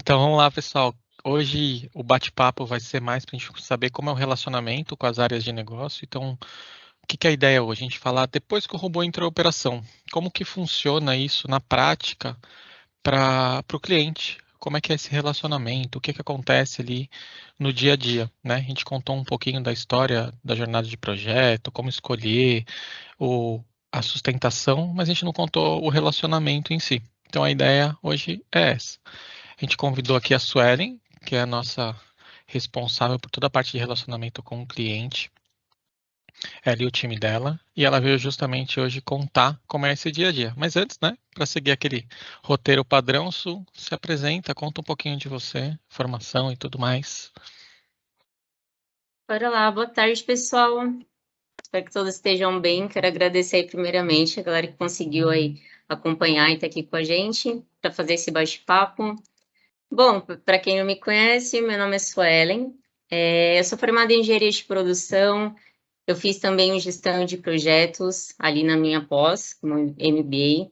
Então vamos lá, pessoal. Hoje o bate-papo vai ser mais para a gente saber como é o relacionamento com as áreas de negócio. Então, o que é a ideia hoje? A gente falar depois que o robô entrou em operação, como que funciona isso na prática para o cliente? Como é que é esse relacionamento? O que acontece ali no dia a dia, né? A gente contou um pouquinho da história da jornada de projeto, como escolher o, a sustentação, mas a gente não contou o relacionamento em si. Então a ideia hoje é essa. A gente convidou aqui a Suelen, que é a nossa responsável por toda a parte de relacionamento com o cliente, ela e o time dela, e ela veio justamente hoje contar como é esse dia a dia. Mas antes, né, para seguir aquele roteiro padrão, Su, se apresenta, conta um pouquinho de você, formação e tudo mais. Bora lá, boa tarde, pessoal. Espero que todos estejam bem. Quero agradecer aí primeiramente a galera que conseguiu aí acompanhar e estar aqui com a gente para fazer esse bate-papo. Bom, para quem não me conhece, meu nome é Suelen. Eu sou formada em engenharia de produção. Eu fiz também gestão de projetos ali na minha pós, como MBA.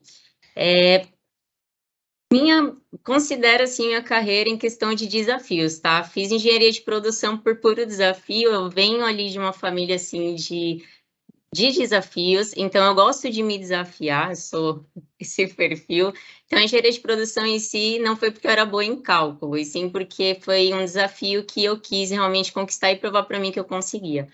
Considero assim a carreira em questão de desafios, tá? Fiz engenharia de produção por puro desafio. Eu venho ali de uma família assim de desafios, então eu gosto de me desafiar, sou esse perfil. Então, a engenharia de produção em si não foi porque eu era boa em cálculo, e sim porque foi um desafio que eu quis realmente conquistar e provar para mim que eu conseguia.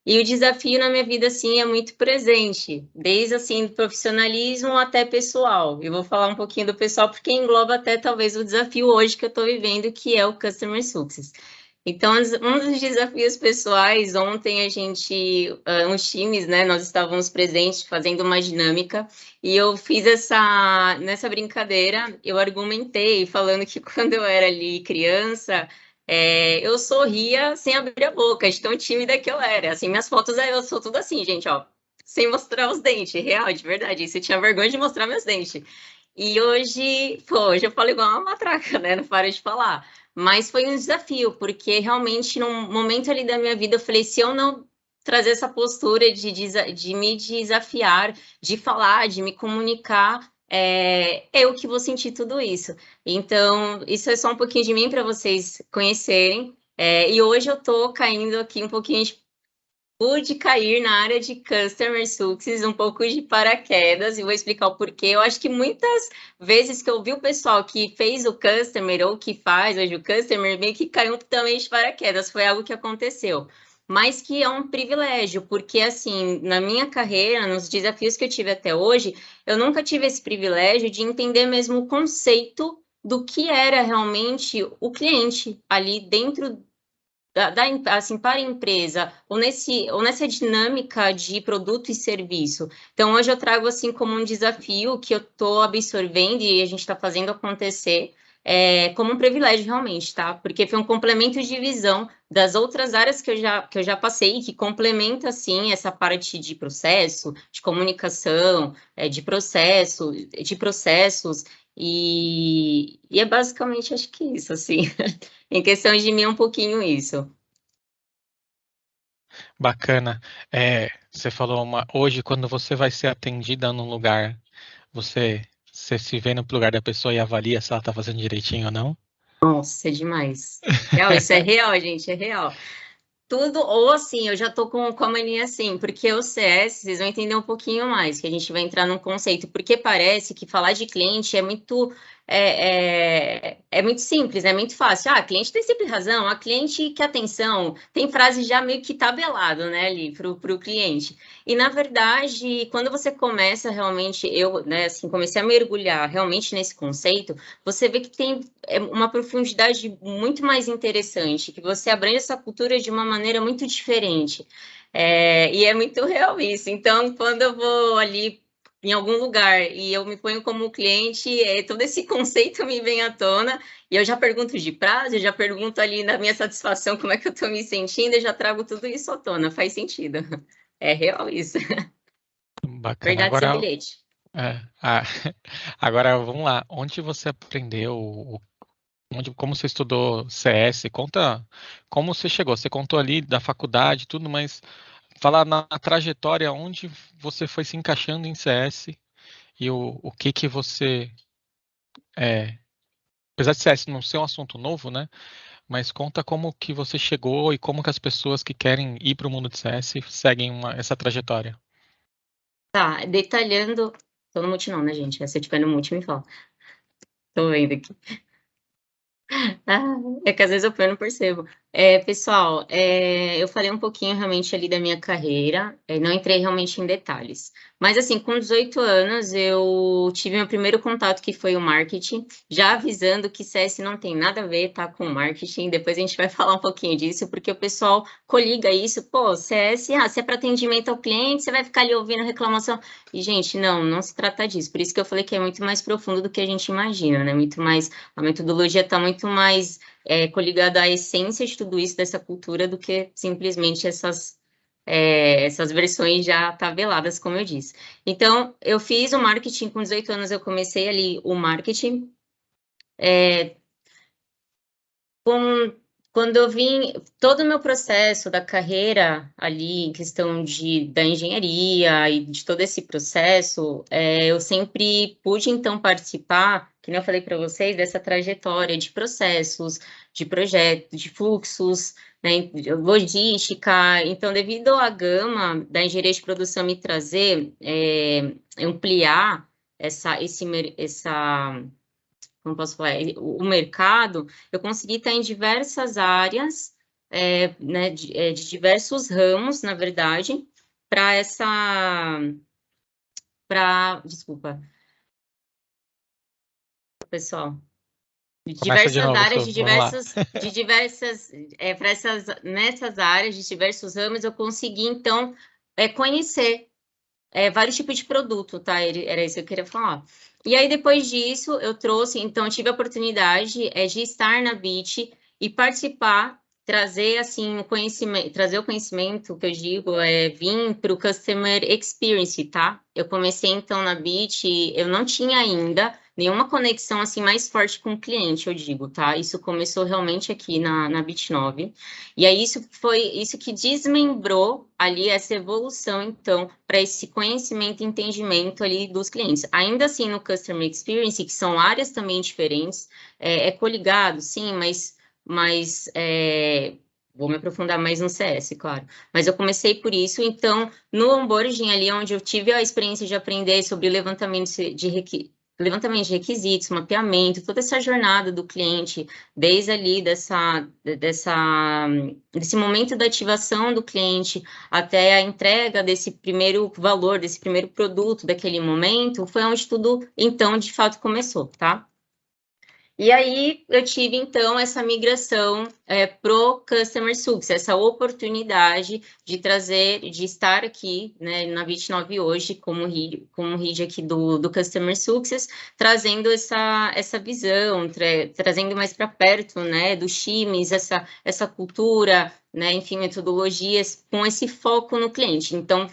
E o desafio na minha vida, assim, é muito presente, desde, assim, do profissionalismo até pessoal. Eu vou falar um pouquinho do pessoal, porque engloba até, talvez, o desafio hoje que eu estou vivendo, que é o Customer Success. Então, um dos desafios pessoais, ontem a gente, uns times, né, nós estávamos presentes fazendo uma dinâmica, e eu fiz nessa brincadeira, eu argumentei, falando que quando eu era ali criança, eu sorria sem abrir a boca, de tão tímida que eu era. Assim, minhas fotos, eu sou tudo assim, gente, ó, sem mostrar os dentes, real, de verdade. Isso eu tinha vergonha de mostrar meus dentes. E hoje, pô, hoje eu falo igual uma matraca, né? Não paro de falar. Mas foi um desafio, porque realmente, num momento ali da minha vida, eu falei, se eu não trazer essa postura de me desafiar, de falar, de me comunicar, eu que vou sentir tudo isso. Então, isso é só um pouquinho de mim para vocês conhecerem. E hoje eu estou caindo aqui um pouquinho pude cair na área de Customer Success, um pouco de paraquedas, e vou explicar o porquê. Eu acho que muitas vezes que eu vi o pessoal que fez o Customer ou que faz hoje o Customer, meio que caiu também de paraquedas, foi algo que aconteceu. Mas que é um privilégio, porque assim, na minha carreira, nos desafios que eu tive até hoje, eu nunca tive esse privilégio de entender mesmo o conceito do que era realmente o cliente ali dentro assim, para a empresa, ou nessa dinâmica de produto e serviço. Então, hoje eu trago assim como um desafio que eu estou absorvendo e a gente está fazendo acontecer, como um privilégio realmente, tá? Porque foi um complemento de visão das outras áreas que eu já passei, que complementa, assim, essa parte de processo, de comunicação, de processos, e é basicamente, acho que isso, assim. Em questão de mim, é um pouquinho isso. Bacana. Você falou hoje, quando você vai ser atendida num lugar, você se vê no lugar da pessoa e avalia se ela está fazendo direitinho ou não? Nossa, é demais. Real, isso é real, gente, é real. Tudo, ou assim, eu já tô com a mania assim, porque o CS, vocês vão entender um pouquinho mais, que a gente vai entrar num conceito, porque parece que falar de cliente é muito simples, é muito fácil. Ah, cliente tem sempre razão, a cliente quer atenção, tem frase já meio que tabelado, né, ali, pro cliente. E, na verdade, quando você começa realmente, eu, né, assim, comecei a mergulhar realmente nesse conceito, você vê que tem uma profundidade muito mais interessante, que você abrange essa cultura de uma maneira muito diferente. E é muito real isso. Então, quando eu vou ali em algum lugar e eu me ponho como cliente, todo esse conceito me vem à tona, e eu já pergunto de prazo, eu já pergunto ali na minha satisfação como é que eu estou me sentindo, eu já trago tudo isso à tona, faz sentido. É real isso. Bacana. Verdade sem bilhete. É, ah, agora vamos lá. Onde você aprendeu? Como você estudou CS? Conta como você chegou. Você contou ali da faculdade, e tudo, mas fala na trajetória onde você foi se encaixando em CS e o que que você é, apesar de CS não ser um assunto novo, né? Mas conta como que você chegou e como que as pessoas que querem ir para o mundo de CS seguem essa trajetória. Tá, detalhando. Tô no mute não, né, gente? Se eu tiver no mute, me fala. Tô vendo aqui. Ah, é que às vezes eu não percebo. Pessoal, eu falei um pouquinho realmente ali da minha carreira, não entrei realmente em detalhes. Mas assim, com 18 anos eu tive meu primeiro contato que foi o marketing, já avisando que CS não tem nada a ver, tá, com marketing. Depois a gente vai falar um pouquinho disso, porque o pessoal coliga isso, pô, CS, se é para atendimento ao cliente, você vai ficar ali ouvindo reclamação. E, gente, não se trata disso. Por isso que eu falei que é muito mais profundo do que a gente imagina, né? Muito mais, a metodologia está muito mais coligada à essência de tudo isso, dessa cultura, do que simplesmente essas versões já tabeladas, como eu disse. Então, eu fiz o marketing com 18 anos, eu comecei ali o marketing. Quando eu vim, todo o meu processo da carreira ali, em questão da engenharia e de todo esse processo, eu sempre pude, então, participar, que nem eu falei para vocês, dessa trajetória de processos, de projetos, de fluxos, né, de logística. Então, devido à gama da engenharia de produção me trazer, ampliar essa como posso falar, o mercado, eu consegui estar em diversas áreas, né, de diversos ramos, na verdade, desculpa, pessoal, de Começa de diversas novo, áreas, Su, vamos lá. nessas áreas, de diversos ramos, eu consegui, então, conhecer vários tipos de produto, tá? Era isso que eu queria falar. E aí, depois disso, eu tive a oportunidade de estar na BIT e participar, trazer, assim, o conhecimento, que eu digo, vir para o Customer Experience, tá? Eu comecei, então, na BIT, eu não tinha ainda nenhuma conexão, assim, mais forte com o cliente, eu digo, tá? Isso começou realmente aqui na BIT9. E aí, isso foi isso que desmembrou ali essa evolução, então, para esse conhecimento e entendimento ali dos clientes. Ainda assim, no Customer Experience, que são áreas também diferentes, coligado, sim, mas vou me aprofundar mais no CS, claro. Mas eu comecei por isso, então, no onboarding ali, onde eu tive a experiência de aprender sobre levantamento de requisitos, mapeamento, toda essa jornada do cliente, desde ali desse momento da ativação do cliente até a entrega desse primeiro valor, desse primeiro produto daquele momento, foi onde tudo, então, de fato, começou, tá? E aí, eu tive, então, essa migração pro Customer Success, essa oportunidade de estar aqui, né, na BIT9 hoje, como lead aqui do Customer Success, trazendo essa visão, trazendo mais para perto, né, dos times, essa cultura, né, enfim, metodologias, com esse foco no cliente. Então,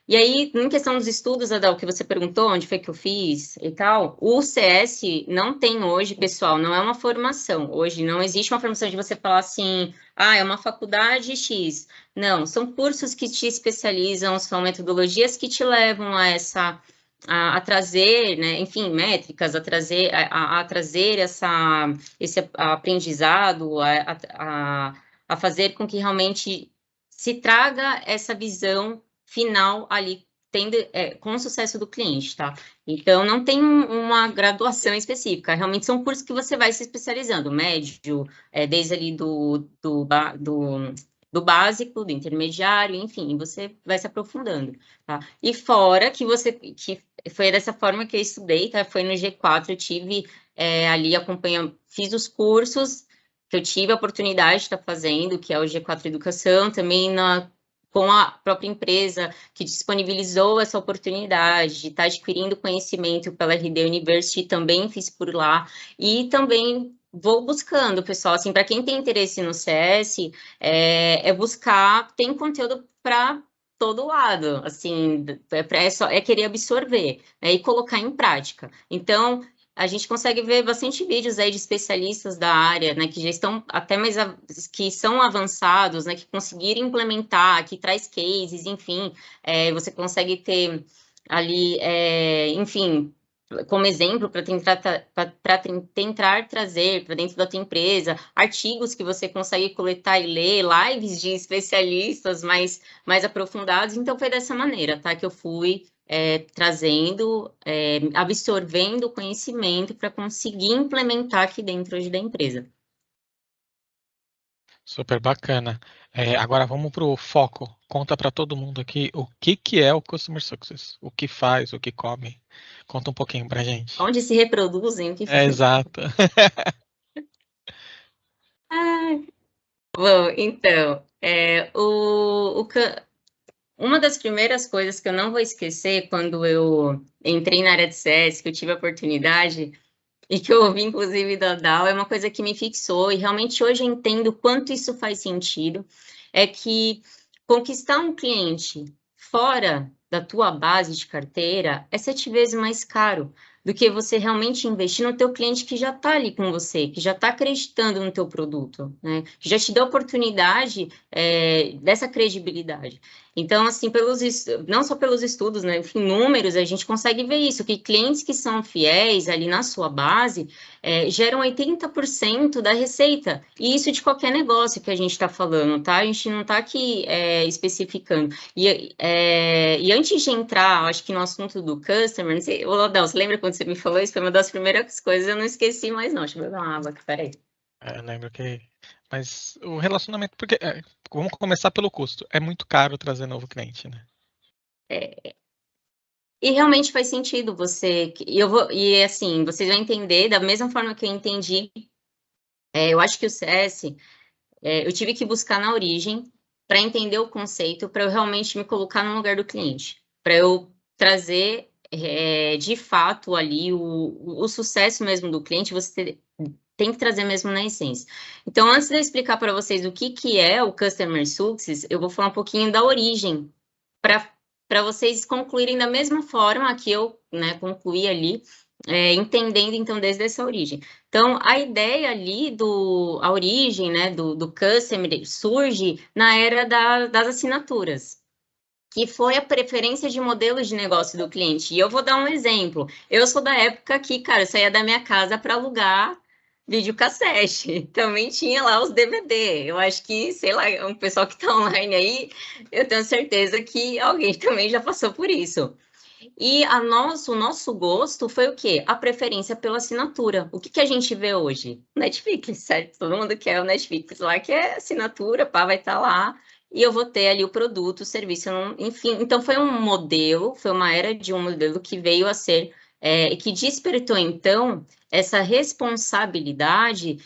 e aí, em questão dos estudos, Adal, que você perguntou, onde foi que eu fiz e tal, o CS não tem hoje, pessoal, não é uma formação. Hoje não existe uma formação de você falar assim, é uma faculdade X. Não, são cursos que te especializam, são metodologias que te levam a trazer, né, enfim, métricas, a trazer esse aprendizado, a fazer com que realmente se traga essa visão final ali, com o sucesso do cliente, tá? Então, não tem uma graduação específica, realmente são cursos que você vai se especializando, médio, desde ali do básico, do intermediário, enfim, você vai se aprofundando, tá? E fora que foi dessa forma que eu estudei, tá? Foi no G4, eu tive ali fiz os cursos que eu tive a oportunidade de estar fazendo, que é o G4 Educação, também com a própria empresa que disponibilizou essa oportunidade de estar adquirindo conhecimento pela RD University, também fiz por lá, e também vou buscando, pessoal, assim, para quem tem interesse no CS, buscar, tem conteúdo para todo lado, assim, é querer absorver, né, e colocar em prática. Então, a gente consegue ver bastante vídeos aí de especialistas da área, né, que já estão até mais, que são avançados, né, que conseguiram implementar, que traz cases, enfim, você consegue ter ali, enfim, como exemplo, para tentar trazer para dentro da tua empresa artigos que você consegue coletar e ler, lives de especialistas mais aprofundados. Então, foi dessa maneira, tá? Que eu fui trazendo, absorvendo conhecimento para conseguir implementar aqui dentro hoje da empresa. Super bacana. Agora vamos para o foco. Conta para todo mundo aqui o que é o Customer Success, o que faz, o que come. Conta um pouquinho para gente. Onde se reproduzem, o que Exato. Bom, então, uma das primeiras coisas que eu não vou esquecer quando eu entrei na área de CS, que eu tive a oportunidade, e que eu ouvi, inclusive, da DAO, é uma coisa que me fixou, e realmente hoje eu entendo o quanto isso faz sentido, é que conquistar um cliente fora da tua base de carteira é 7 vezes mais caro do que você realmente investir no teu cliente que já está ali com você, que já está acreditando no teu produto, né? Que já te deu a oportunidade dessa credibilidade. Então, assim, não só pelos estudos, né? Enfim, números, a gente consegue ver isso, que clientes que são fiéis ali na sua base geram 80% da receita. E isso de qualquer negócio que a gente está falando, tá? A gente não está aqui especificando. E antes de entrar, acho que no assunto do customer, não sei, Lodão, você lembra quando você me falou isso? Foi uma das primeiras coisas, eu não esqueci mais não. Deixa eu beber uma água aqui, peraí. Eu lembro que. Mas o relacionamento, porque vamos começar pelo custo. É muito caro trazer novo cliente, né? E realmente faz sentido e assim, vocês vão entender da mesma forma que eu entendi. Eu acho que o CS, eu tive que buscar na origem para entender o conceito, para eu realmente me colocar no lugar do cliente, para eu trazer de fato ali o sucesso mesmo do cliente, você tem que trazer mesmo na essência. Então, antes de eu explicar para vocês o que é o Customer Success, eu vou falar um pouquinho da origem, para vocês concluírem da mesma forma que eu concluí ali, entendendo, então, desde essa origem. Então, a ideia ali a origem, né, do Customer surge na era das assinaturas, que foi a preferência de modelos de negócio do cliente. E eu vou dar um exemplo. Eu sou da época que, cara, eu saía da minha casa para alugar videocassete. Também tinha lá os DVD. Eu acho que, sei lá, um pessoal que está online aí, eu tenho certeza que alguém também já passou por isso. E o nosso gosto foi o quê? A preferência pela assinatura. O que a gente vê hoje? Netflix, certo? Todo mundo quer o Netflix lá, que é assinatura, pá, vai estar lá, e eu vou ter ali o produto, o serviço, enfim. Então, foi um modelo, foi uma era de um modelo que veio a ser, que despertou, então, essa responsabilidade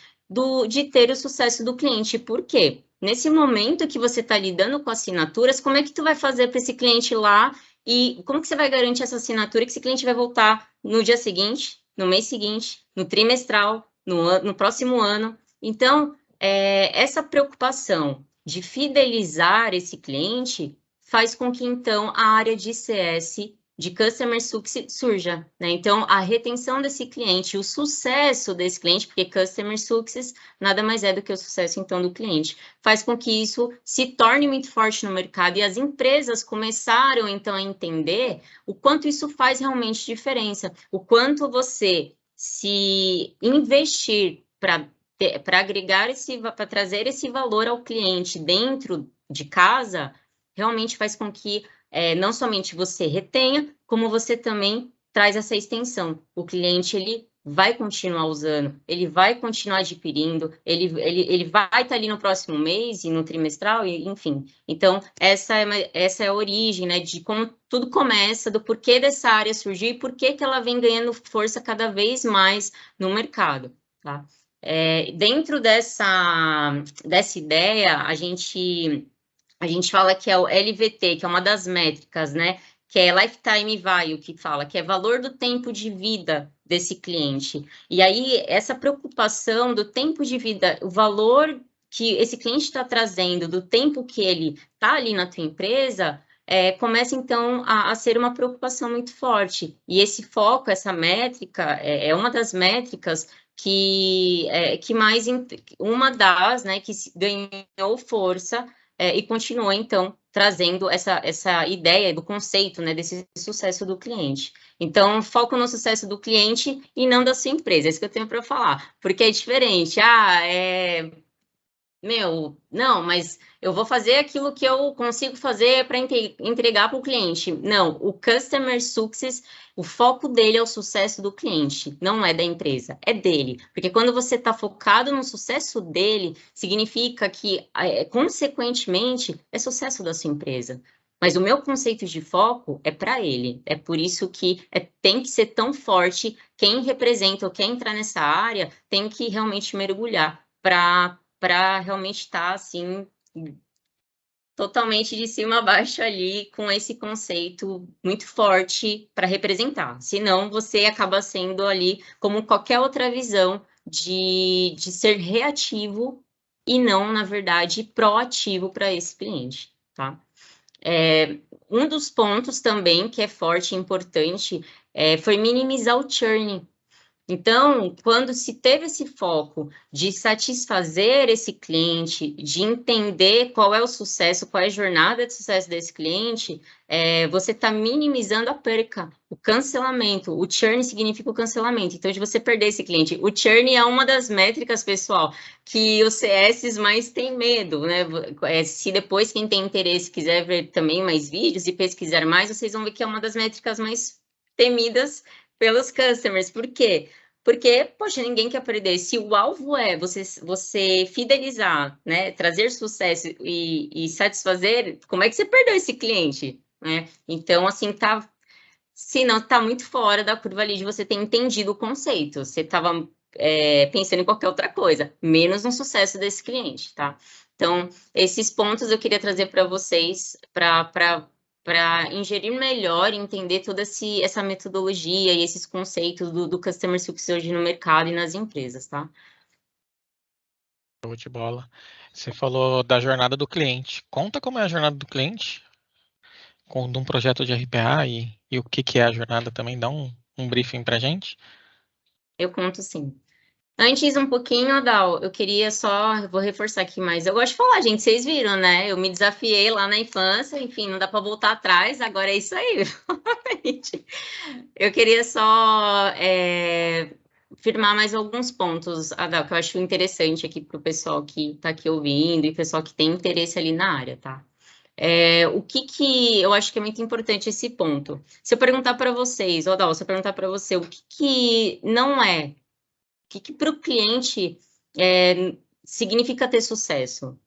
de ter o sucesso do cliente. Por quê? Nesse momento que você está lidando com assinaturas, como é que tu vai fazer para esse cliente lá e como que você vai garantir essa assinatura que esse cliente vai voltar no dia seguinte, no mês seguinte, no trimestral, no próximo ano? Então, essa preocupação de fidelizar esse cliente faz com que, então, a área de CS, de Customer Success, surja, né? Então, a retenção desse cliente, o sucesso desse cliente, porque Customer Success nada mais é do que o sucesso, então, do cliente, faz com que isso se torne muito forte no mercado e as empresas começaram, então, a entender o quanto isso faz realmente diferença, o quanto você se investir para agregar para trazer esse valor ao cliente dentro de casa, realmente faz com que não somente você retenha, como você também traz essa extensão. O cliente, ele vai continuar usando, ele vai continuar adquirindo, ele vai estar ali no próximo mês e no trimestral, enfim. Então, essa é a origem, né, de como tudo começa, do porquê dessa área surgiu e por que ela vem ganhando força cada vez mais no mercado, tá? Dentro dessa ideia, a gente fala que é o LVT, que é uma das métricas, né? Que é Lifetime Value, que fala, que é valor do tempo de vida desse cliente. E aí, essa preocupação do tempo de vida, o valor que esse cliente está trazendo, do tempo que ele está ali na tua empresa, começa, então, a ser uma preocupação muito forte. E esse foco, essa métrica, é uma das métricas que mais, uma das, né, que ganhou força e continua, então, trazendo essa ideia do conceito, né, desse sucesso do cliente. Então, foco no sucesso do cliente e não da sua empresa, é isso que eu tenho para falar, porque é diferente, não, mas eu vou fazer aquilo que eu consigo fazer para entregar para o cliente. Não, o Customer Success, o foco dele é o sucesso do cliente, não é da empresa, é dele. Porque quando você está focado no sucesso dele, significa que, consequentemente, é sucesso da sua empresa. Mas o meu conceito de foco é para ele. É por isso que tem que ser tão forte. Quem representa ou quer entrar nessa área tem que realmente mergulhar para realmente estar, assim, totalmente de cima a baixo ali, com esse conceito muito forte para representar. Senão, você acaba sendo ali, como qualquer outra visão, de ser reativo e não, na verdade, proativo para esse cliente, tá? Um dos pontos também que é forte e importante foi minimizar o churn. Então, quando se teve esse foco de satisfazer esse cliente, de entender qual é o sucesso, qual é a jornada de sucesso desse cliente, você está minimizando a perca, o cancelamento. O churn significa o cancelamento. Então, de você perder esse cliente. O churn é uma das métricas, pessoal, que os CS mais têm medo, né? Se depois quem tem interesse quiser ver também mais vídeos e pesquisar mais, vocês vão ver que é uma das métricas mais temidas pelos customers. Por quê? Porque, poxa, ninguém quer perder. Se o alvo é você fidelizar, né, trazer sucesso e satisfazer, como é que você perdeu esse cliente? Né? Então, assim, se não, tá muito fora da curva ali de você ter entendido o conceito. Você estava pensando em qualquer outra coisa, menos no sucesso desse cliente, tá? Então, esses pontos eu queria trazer para vocês, para ingerir melhor, entender toda essa metodologia e esses conceitos do Customer Success hoje no mercado e nas empresas, tá? Show de bola. Você falou da jornada do cliente. Conta como é a jornada do cliente com um projeto de RPA e o que é a jornada também. Dá um briefing pra gente. Eu conto sim. Antes, um pouquinho, Adal, eu queria vou reforçar aqui mais. Eu gosto de falar, gente, vocês viram, né? Eu me desafiei lá na infância, enfim, não dá para voltar atrás, agora é isso aí. Eu queria só firmar mais alguns pontos, Adal, que eu acho interessante aqui para o pessoal que está aqui ouvindo e pessoal que tem interesse ali na área, tá? O que eu acho que é muito importante esse ponto. Se eu perguntar para vocês, Adal, se eu perguntar para você o que não é, o que para o cliente significa ter sucesso?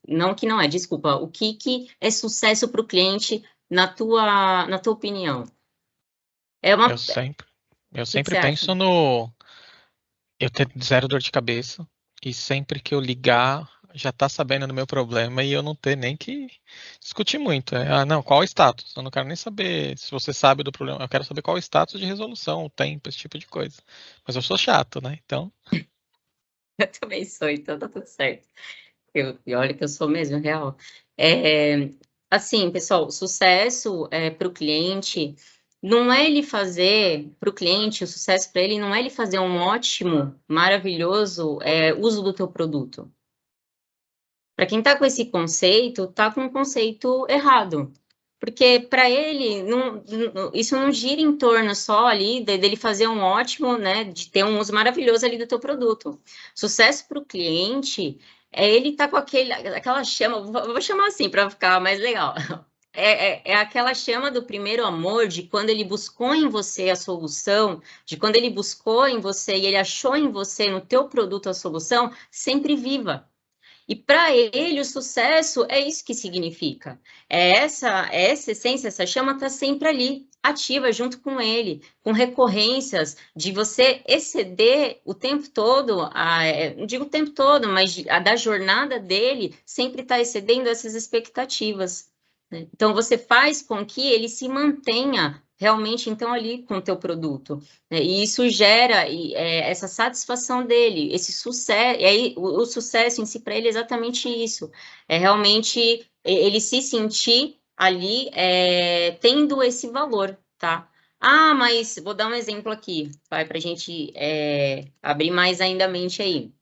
Não que não é, desculpa. O que é sucesso para o cliente na tua opinião? Eu O que sempre você acha? penso eu ter zero dor de cabeça e sempre que eu ligar já tá sabendo do meu problema e eu não ter nem que discutir muito. Não, qual o status? Eu não quero nem saber se você sabe do problema, eu quero saber qual o status de resolução, o tempo, esse tipo de coisa. Mas eu sou chato, né? Então, Eu também sou, então tá tudo certo. E olha que eu sou mesmo, real. Assim, pessoal, sucesso para o cliente não é ele fazer, para o cliente, o sucesso para ele não é ele fazer um ótimo, maravilhoso uso do teu produto. Para quem está com esse conceito, está com um conceito errado. Porque para ele, isso não gira em torno só ali dele fazer um ótimo, né, de ter um uso maravilhoso ali do teu produto. Sucesso para o cliente é ele estar com aquela chama, vou chamar assim para ficar mais legal. É aquela chama do primeiro amor, de quando ele buscou em você a solução, de quando ele buscou em você e ele achou em você, no teu produto, a solução, sempre viva. E para ele, o sucesso é isso que significa. Essa essência, essa chama está sempre ali, ativa junto com ele, com recorrências de você exceder o tempo todo, não digo o tempo todo, mas da jornada dele sempre está excedendo essas expectativas. Né? Então, você faz com que ele se mantenha realmente, então, ali com o teu produto. Né? E isso gera essa satisfação dele, esse sucesso, e aí o sucesso em si para ele é exatamente isso, é realmente ele se sentir ali tendo esse valor, tá? Ah, mas vou dar um exemplo aqui, para a gente abrir mais ainda a mente aí.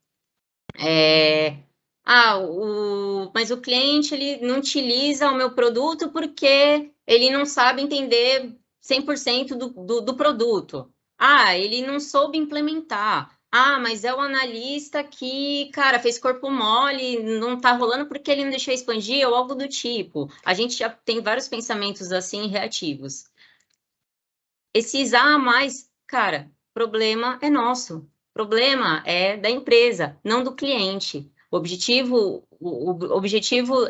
mas o cliente ele não utiliza o meu produto porque ele não sabe entender 100% do produto. Ele não soube implementar. Mas é o analista que, cara, fez corpo mole, não tá rolando porque ele não deixou expandir ou algo do tipo. A gente já tem vários pensamentos assim reativos. Esses mas, cara, problema é nosso. Problema é da empresa, não do cliente. O objetivo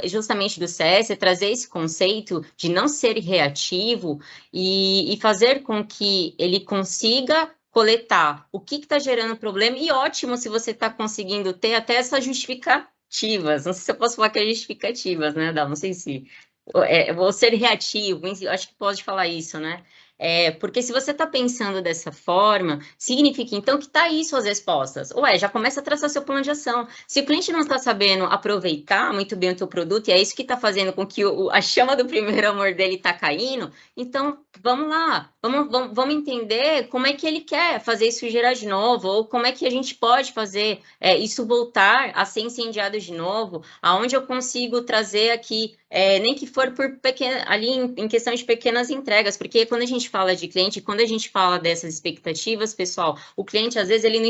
justamente do CS é trazer esse conceito de não ser reativo e fazer com que ele consiga coletar o que está gerando problema. E ótimo se você está conseguindo ter até essas justificativas. Não sei se eu posso falar que é justificativas, né, Dal? Não sei se. Vou ser reativo, acho que pode falar isso, né? Porque se você está pensando dessa forma, significa então que está aí suas respostas. Já começa a traçar seu plano de ação. Se o cliente não está sabendo aproveitar muito bem o teu produto, e é isso que está fazendo com que a chama do primeiro amor dele está caindo, então vamos lá, vamos entender como é que ele quer fazer isso gerar de novo, ou como é que a gente pode fazer isso voltar a ser incendiado de novo, aonde eu consigo trazer aqui, nem que for por ali em questão de pequenas entregas, porque quando a gente fala de cliente, quando a gente fala dessas expectativas, pessoal, o cliente às vezes ele não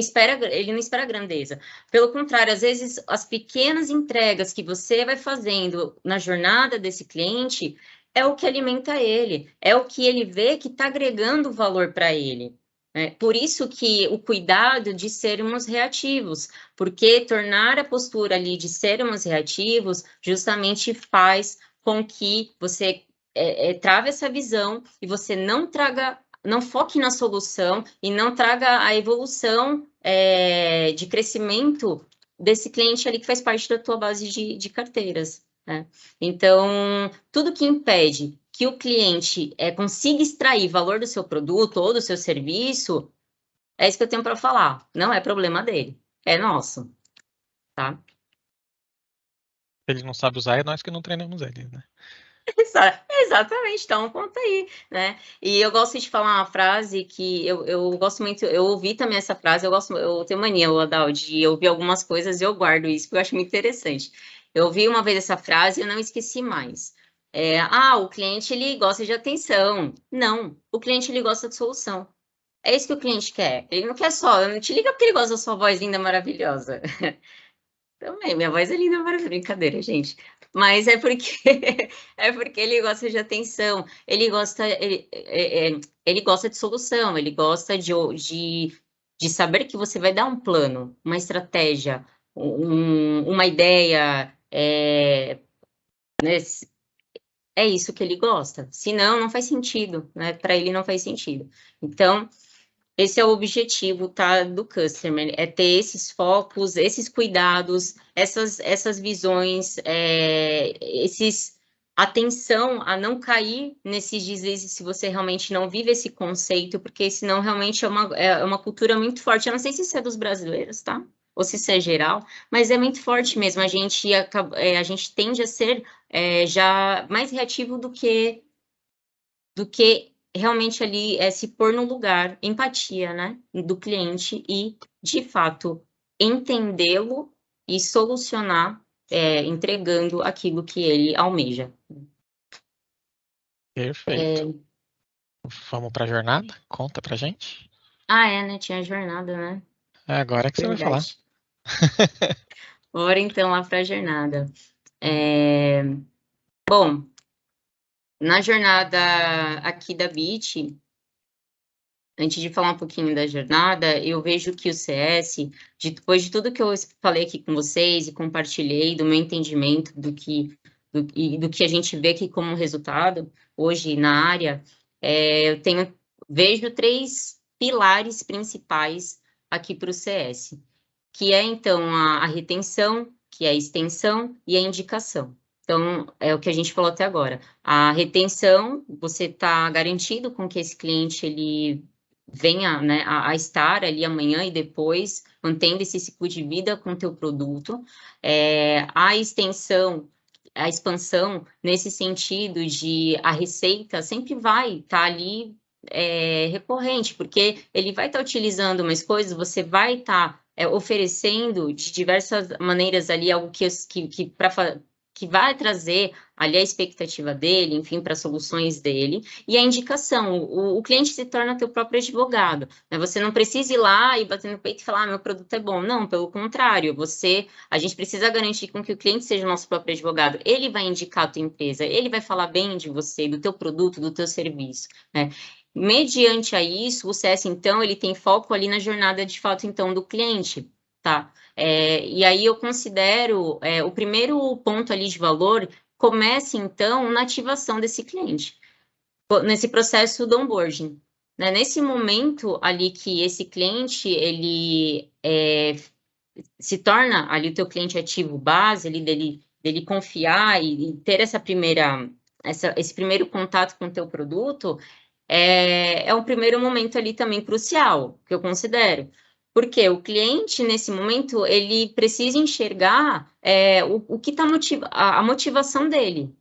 espera grandeza. Pelo contrário, às vezes as pequenas entregas que você vai fazendo na jornada desse cliente é o que alimenta ele, é o que ele vê que está agregando valor para ele. Por isso que o cuidado de sermos reativos, porque tornar a postura ali de sermos reativos justamente faz com que você trave essa visão e você não foque na solução e não traga a evolução de crescimento desse cliente ali que faz parte da tua base de carteiras. Né? Então, tudo que impede que o cliente consiga extrair valor do seu produto ou do seu serviço, é isso que eu tenho para falar. Não é problema dele, é nosso. Tá? Ele não sabe usar, é nós que não treinamos ele, né? Exatamente, então conta aí, né? E eu gosto de falar uma frase que eu gosto muito, eu ouvi também essa frase, eu tenho mania, Adal, de ouvir algumas coisas e eu guardo isso, porque eu acho muito interessante. Eu ouvi uma vez essa frase e eu não esqueci mais. O cliente, ele gosta de atenção. Não, o cliente, ele gosta de solução. É isso que o cliente quer. Ele não quer só, não te liga porque ele gosta da sua voz linda, maravilhosa. Também, minha voz é linda, maravilhosa. Brincadeira, gente. Mas é porque é porque ele gosta de atenção, ele gosta de solução, ele gosta de saber que você vai dar um plano, uma estratégia, uma ideia, né? É isso que ele gosta. Senão, não faz sentido, né? Para ele não faz sentido. Então, esse é o objetivo, tá, do customer, é ter esses focos, esses cuidados, essas visões, atenção a não cair nesses deslizes se você realmente não vive esse conceito, porque senão realmente é uma cultura muito forte. Eu não sei se isso é dos brasileiros, tá? Ou se isso é geral, mas é muito forte mesmo. A gente tende a ser já mais reativo do que realmente ali se pôr no lugar, empatia, né, do cliente e, de fato, entendê-lo e solucionar, entregando aquilo que ele almeja. Perfeito. Vamos para a jornada? Conta pra gente. Né? Tinha a jornada, né? Agora que Verdade. você vai falar. Bora então lá para a jornada. Bom, na jornada aqui da BIT, antes de falar um pouquinho da jornada, eu vejo que o CS, depois de tudo que eu falei aqui com vocês e compartilhei do meu entendimento do que a gente vê aqui como resultado hoje na área, vejo 3 pilares principais aqui para o CS, que é, então, a retenção, que é a extensão e a indicação. Então, é o que a gente falou até agora. A retenção, você está garantido com que esse cliente, ele venha, né, a estar ali amanhã e depois, mantendo esse ciclo de vida com o teu produto. A extensão, a expansão, nesse sentido de a receita sempre vai estar ali recorrente, porque ele vai estar utilizando mais coisas, você vai estar oferecendo de diversas maneiras ali algo que vai trazer ali a expectativa dele, enfim, para soluções dele, e a indicação, o cliente se torna teu próprio advogado, né? Você não precisa ir lá e bater no peito e falar, meu produto é bom. Não, pelo contrário, a gente precisa garantir com que o cliente seja o nosso próprio advogado. Ele vai indicar a tua empresa, ele vai falar bem de você, do teu produto, do teu serviço, né? Mediante a isso, o CS, então, ele tem foco ali na jornada, de fato, então, do cliente, tá? E aí eu considero o primeiro ponto ali de valor começa, então, na ativação desse cliente, nesse processo do onboarding, né? Nesse momento ali que esse cliente, ele se torna ali o teu cliente ativo base, ali dele confiar e ter esse primeiro contato com o teu produto, é um primeiro momento ali também crucial, que eu considero. Porque o cliente, nesse momento, ele precisa enxergar o que está a motivação dele.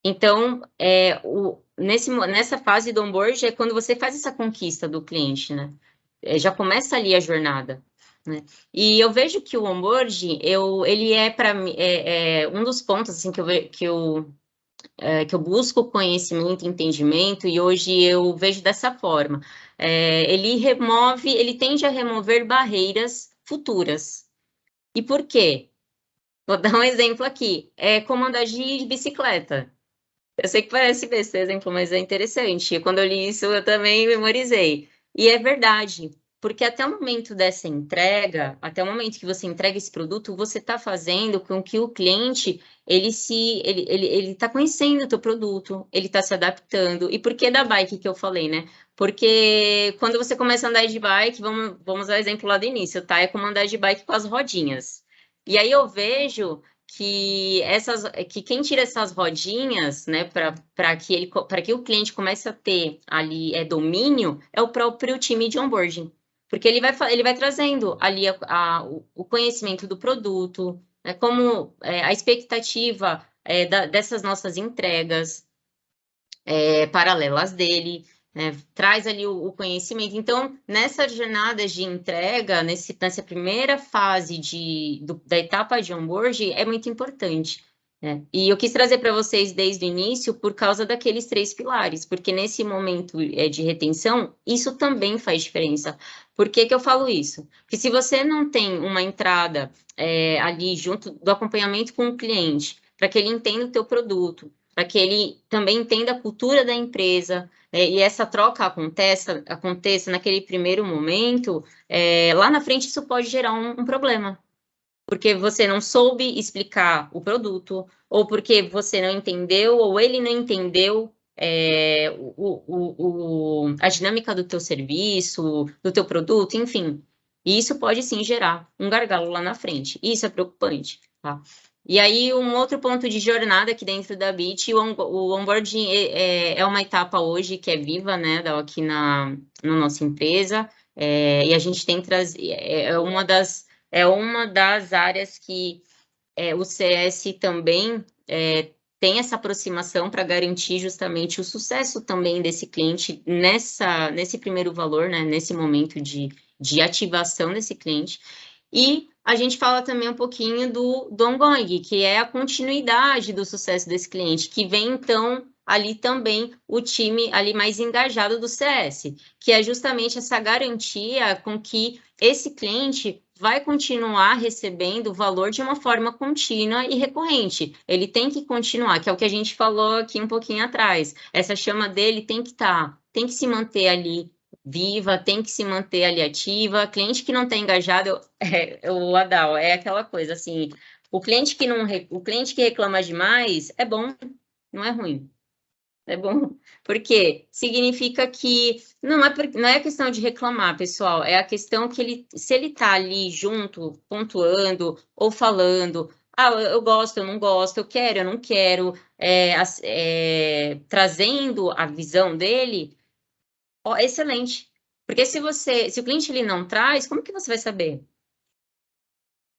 Então, nessa fase do onboard é quando você faz essa conquista do cliente, né? Já começa ali a jornada, né? E eu vejo que o onboard, ele para mim, um dos pontos assim, que eu busco conhecimento, entendimento, e hoje eu vejo dessa forma. Ele tende a remover barreiras futuras. E por quê? Vou dar um exemplo aqui. Como andar de bicicleta. Eu sei que parece besta esse exemplo, mas é interessante. Quando eu li isso, eu também memorizei. E é verdade, porque até o momento dessa entrega, até o momento que você entrega esse produto, você está fazendo com que o cliente, ele está conhecendo o teu produto, ele está se adaptando. E por que da bike que eu falei, né? Porque quando você começa a andar de bike, vamos ao exemplo lá do início, tá? É como andar de bike com as rodinhas. E aí eu vejo que quem tira essas rodinhas, né, para que o cliente comece a ter ali domínio, é o próprio time de onboarding, porque ele vai trazendo ali o conhecimento do produto, né, como a expectativa dessas nossas entregas paralelas dele, né, traz ali o conhecimento. Então, nessa jornada de entrega, nessa primeira fase da etapa de onboard, é muito importante, né? E eu quis trazer para vocês desde o início por causa daqueles 3 pilares, porque nesse momento de retenção, isso também faz diferença. Por que que eu falo isso? Porque se você não tem uma entrada ali junto do acompanhamento com o cliente, para que ele entenda o teu produto, para que ele também entenda a cultura da empresa, e essa troca aconteça naquele primeiro momento, lá na frente isso pode gerar um problema, porque você não soube explicar o produto, ou porque você não entendeu, ou ele não entendeu a dinâmica do teu serviço, do teu produto, enfim. E isso pode sim gerar um gargalo lá na frente. E isso é preocupante, tá? E aí, um outro ponto de jornada aqui dentro da BIT, o onboarding é uma etapa hoje que é viva, né, aqui na nossa empresa, e a gente tem trazido, é uma das áreas que o CS também tem essa aproximação para garantir justamente o sucesso também desse cliente nesse primeiro valor, né, nesse momento de ativação desse cliente. E a gente fala também um pouquinho do ongoing, que é a continuidade do sucesso desse cliente, que vem, então, ali também o time ali mais engajado do CS, que é justamente essa garantia com que esse cliente vai continuar recebendo valor de uma forma contínua e recorrente. Ele tem que continuar, que é o que a gente falou aqui um pouquinho atrás. Essa chama dele tem que se manter ali viva, tem que se manter ali ativa. Cliente que não está engajado, o Adal, é aquela coisa assim, o cliente que reclama demais é bom, não é ruim. É bom, porque significa que não é questão de reclamar, pessoal, é a questão que se ele está ali junto, pontuando ou falando, eu gosto, eu não gosto, eu quero, eu não quero, trazendo a visão dele, excelente. Porque se o cliente ele não traz, como que você vai saber?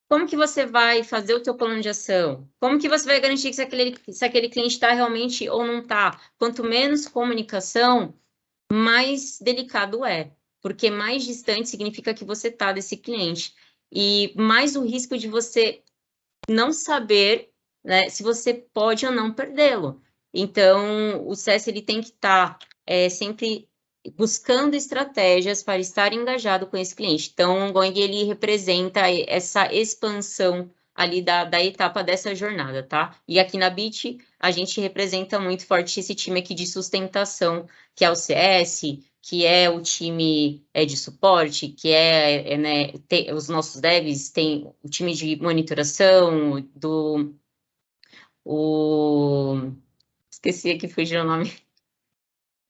Como que você vai fazer o teu plano de ação? Como que você vai garantir que se aquele cliente está realmente ou não está? Quanto menos comunicação, mais delicado é. porque mais distante significa que você está desse cliente. E mais o risco de você não saber, né, se você pode ou não perdê-lo. Então, o CS ele tem que estar sempre buscando estratégias para estar engajado com esse cliente. Então, o Ongoing, ele representa essa expansão ali da etapa dessa jornada, tá? E aqui na BIT, a gente representa muito forte esse time aqui de sustentação, que é o CS, que é o time de suporte, que né, os nossos devs, tem o time de monitoração, esqueci aqui, fugiu o nome.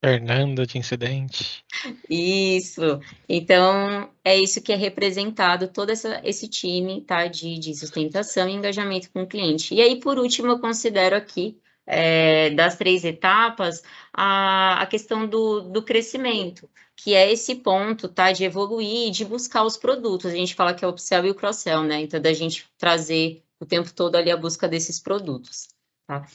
Fernanda de incidente. Isso. Então, é isso que é representado, todo esse time, tá, de sustentação e engajamento com o cliente. E aí, por último, eu considero aqui, das 3 etapas, a questão do crescimento, que é esse ponto, tá, de evoluir, de buscar os produtos. A gente fala que é o upsell e o cross-sell, né? Então, da gente trazer o tempo todo ali a busca desses produtos, tá?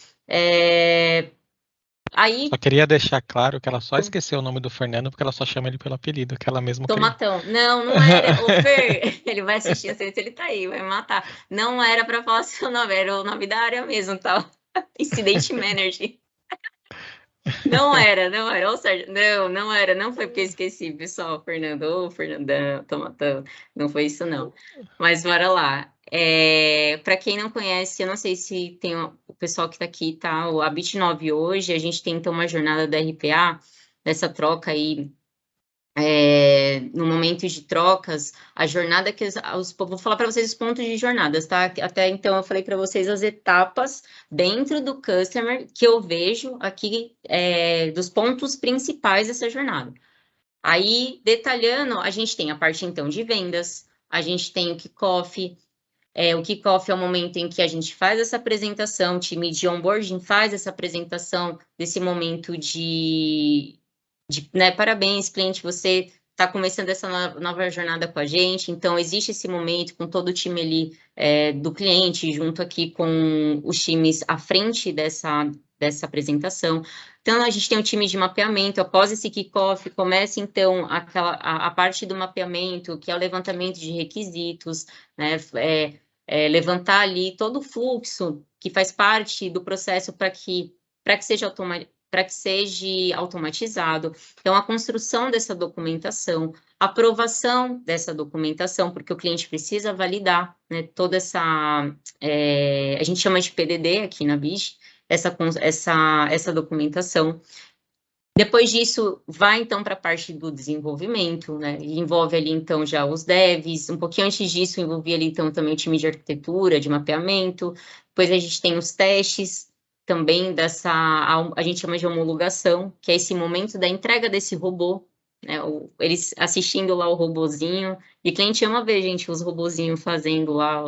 Aí, Só queria deixar claro que ela só esqueceu o nome do Fernando porque ela só chama ele pelo apelido que ela mesma criou. Tomatão. Não, não era. Ô, Fer, ele vai assistir, não sei se ele tá aí, vai me matar. Não era para falar seu nome, era o nome da área mesmo, tá? Incident Manager. Não era, não era. Ou seja, não era. Não foi porque eu esqueci, pessoal. Fernando, ô, Fernandão, Tomatão. Não foi isso, não. Mas bora lá. Para quem não conhece, eu não sei se tem o pessoal que está aqui, tá? A Bit9 hoje, a gente tem então uma jornada da RPA, dessa troca aí no momento de trocas, a jornada que vou falar para vocês os pontos de jornadas, tá? Até então eu falei para vocês as etapas dentro do customer que eu vejo aqui dos pontos principais dessa jornada. Aí, detalhando, a gente tem a parte então de vendas, a gente tem o kickoff. O kickoff é o momento em que a gente faz essa apresentação, o time de onboarding faz essa apresentação desse momento né, parabéns, cliente, você está começando essa nova jornada com a gente, então existe esse momento com todo o time ali do cliente, junto aqui com os times à frente dessa apresentação. Então, a gente tem um time de mapeamento, após esse kickoff, começa então a parte do mapeamento, que é o levantamento de requisitos, né, levantar ali todo o fluxo que faz parte do processo para que seja automatizado. Então, a construção dessa documentação, aprovação dessa documentação, porque o cliente precisa validar, né, toda essa, a gente chama de PDD aqui na BIG, essa documentação. Depois disso, vai então para a parte do desenvolvimento, né? E envolve ali então já os devs, um pouquinho antes disso envolvia ali então também o time de arquitetura, de mapeamento. Depois a gente tem os testes também a gente chama de homologação, que é esse momento da entrega desse robô, né? Eles assistindo lá o robozinho, e cliente ama ver, gente, os robozinhos fazendo lá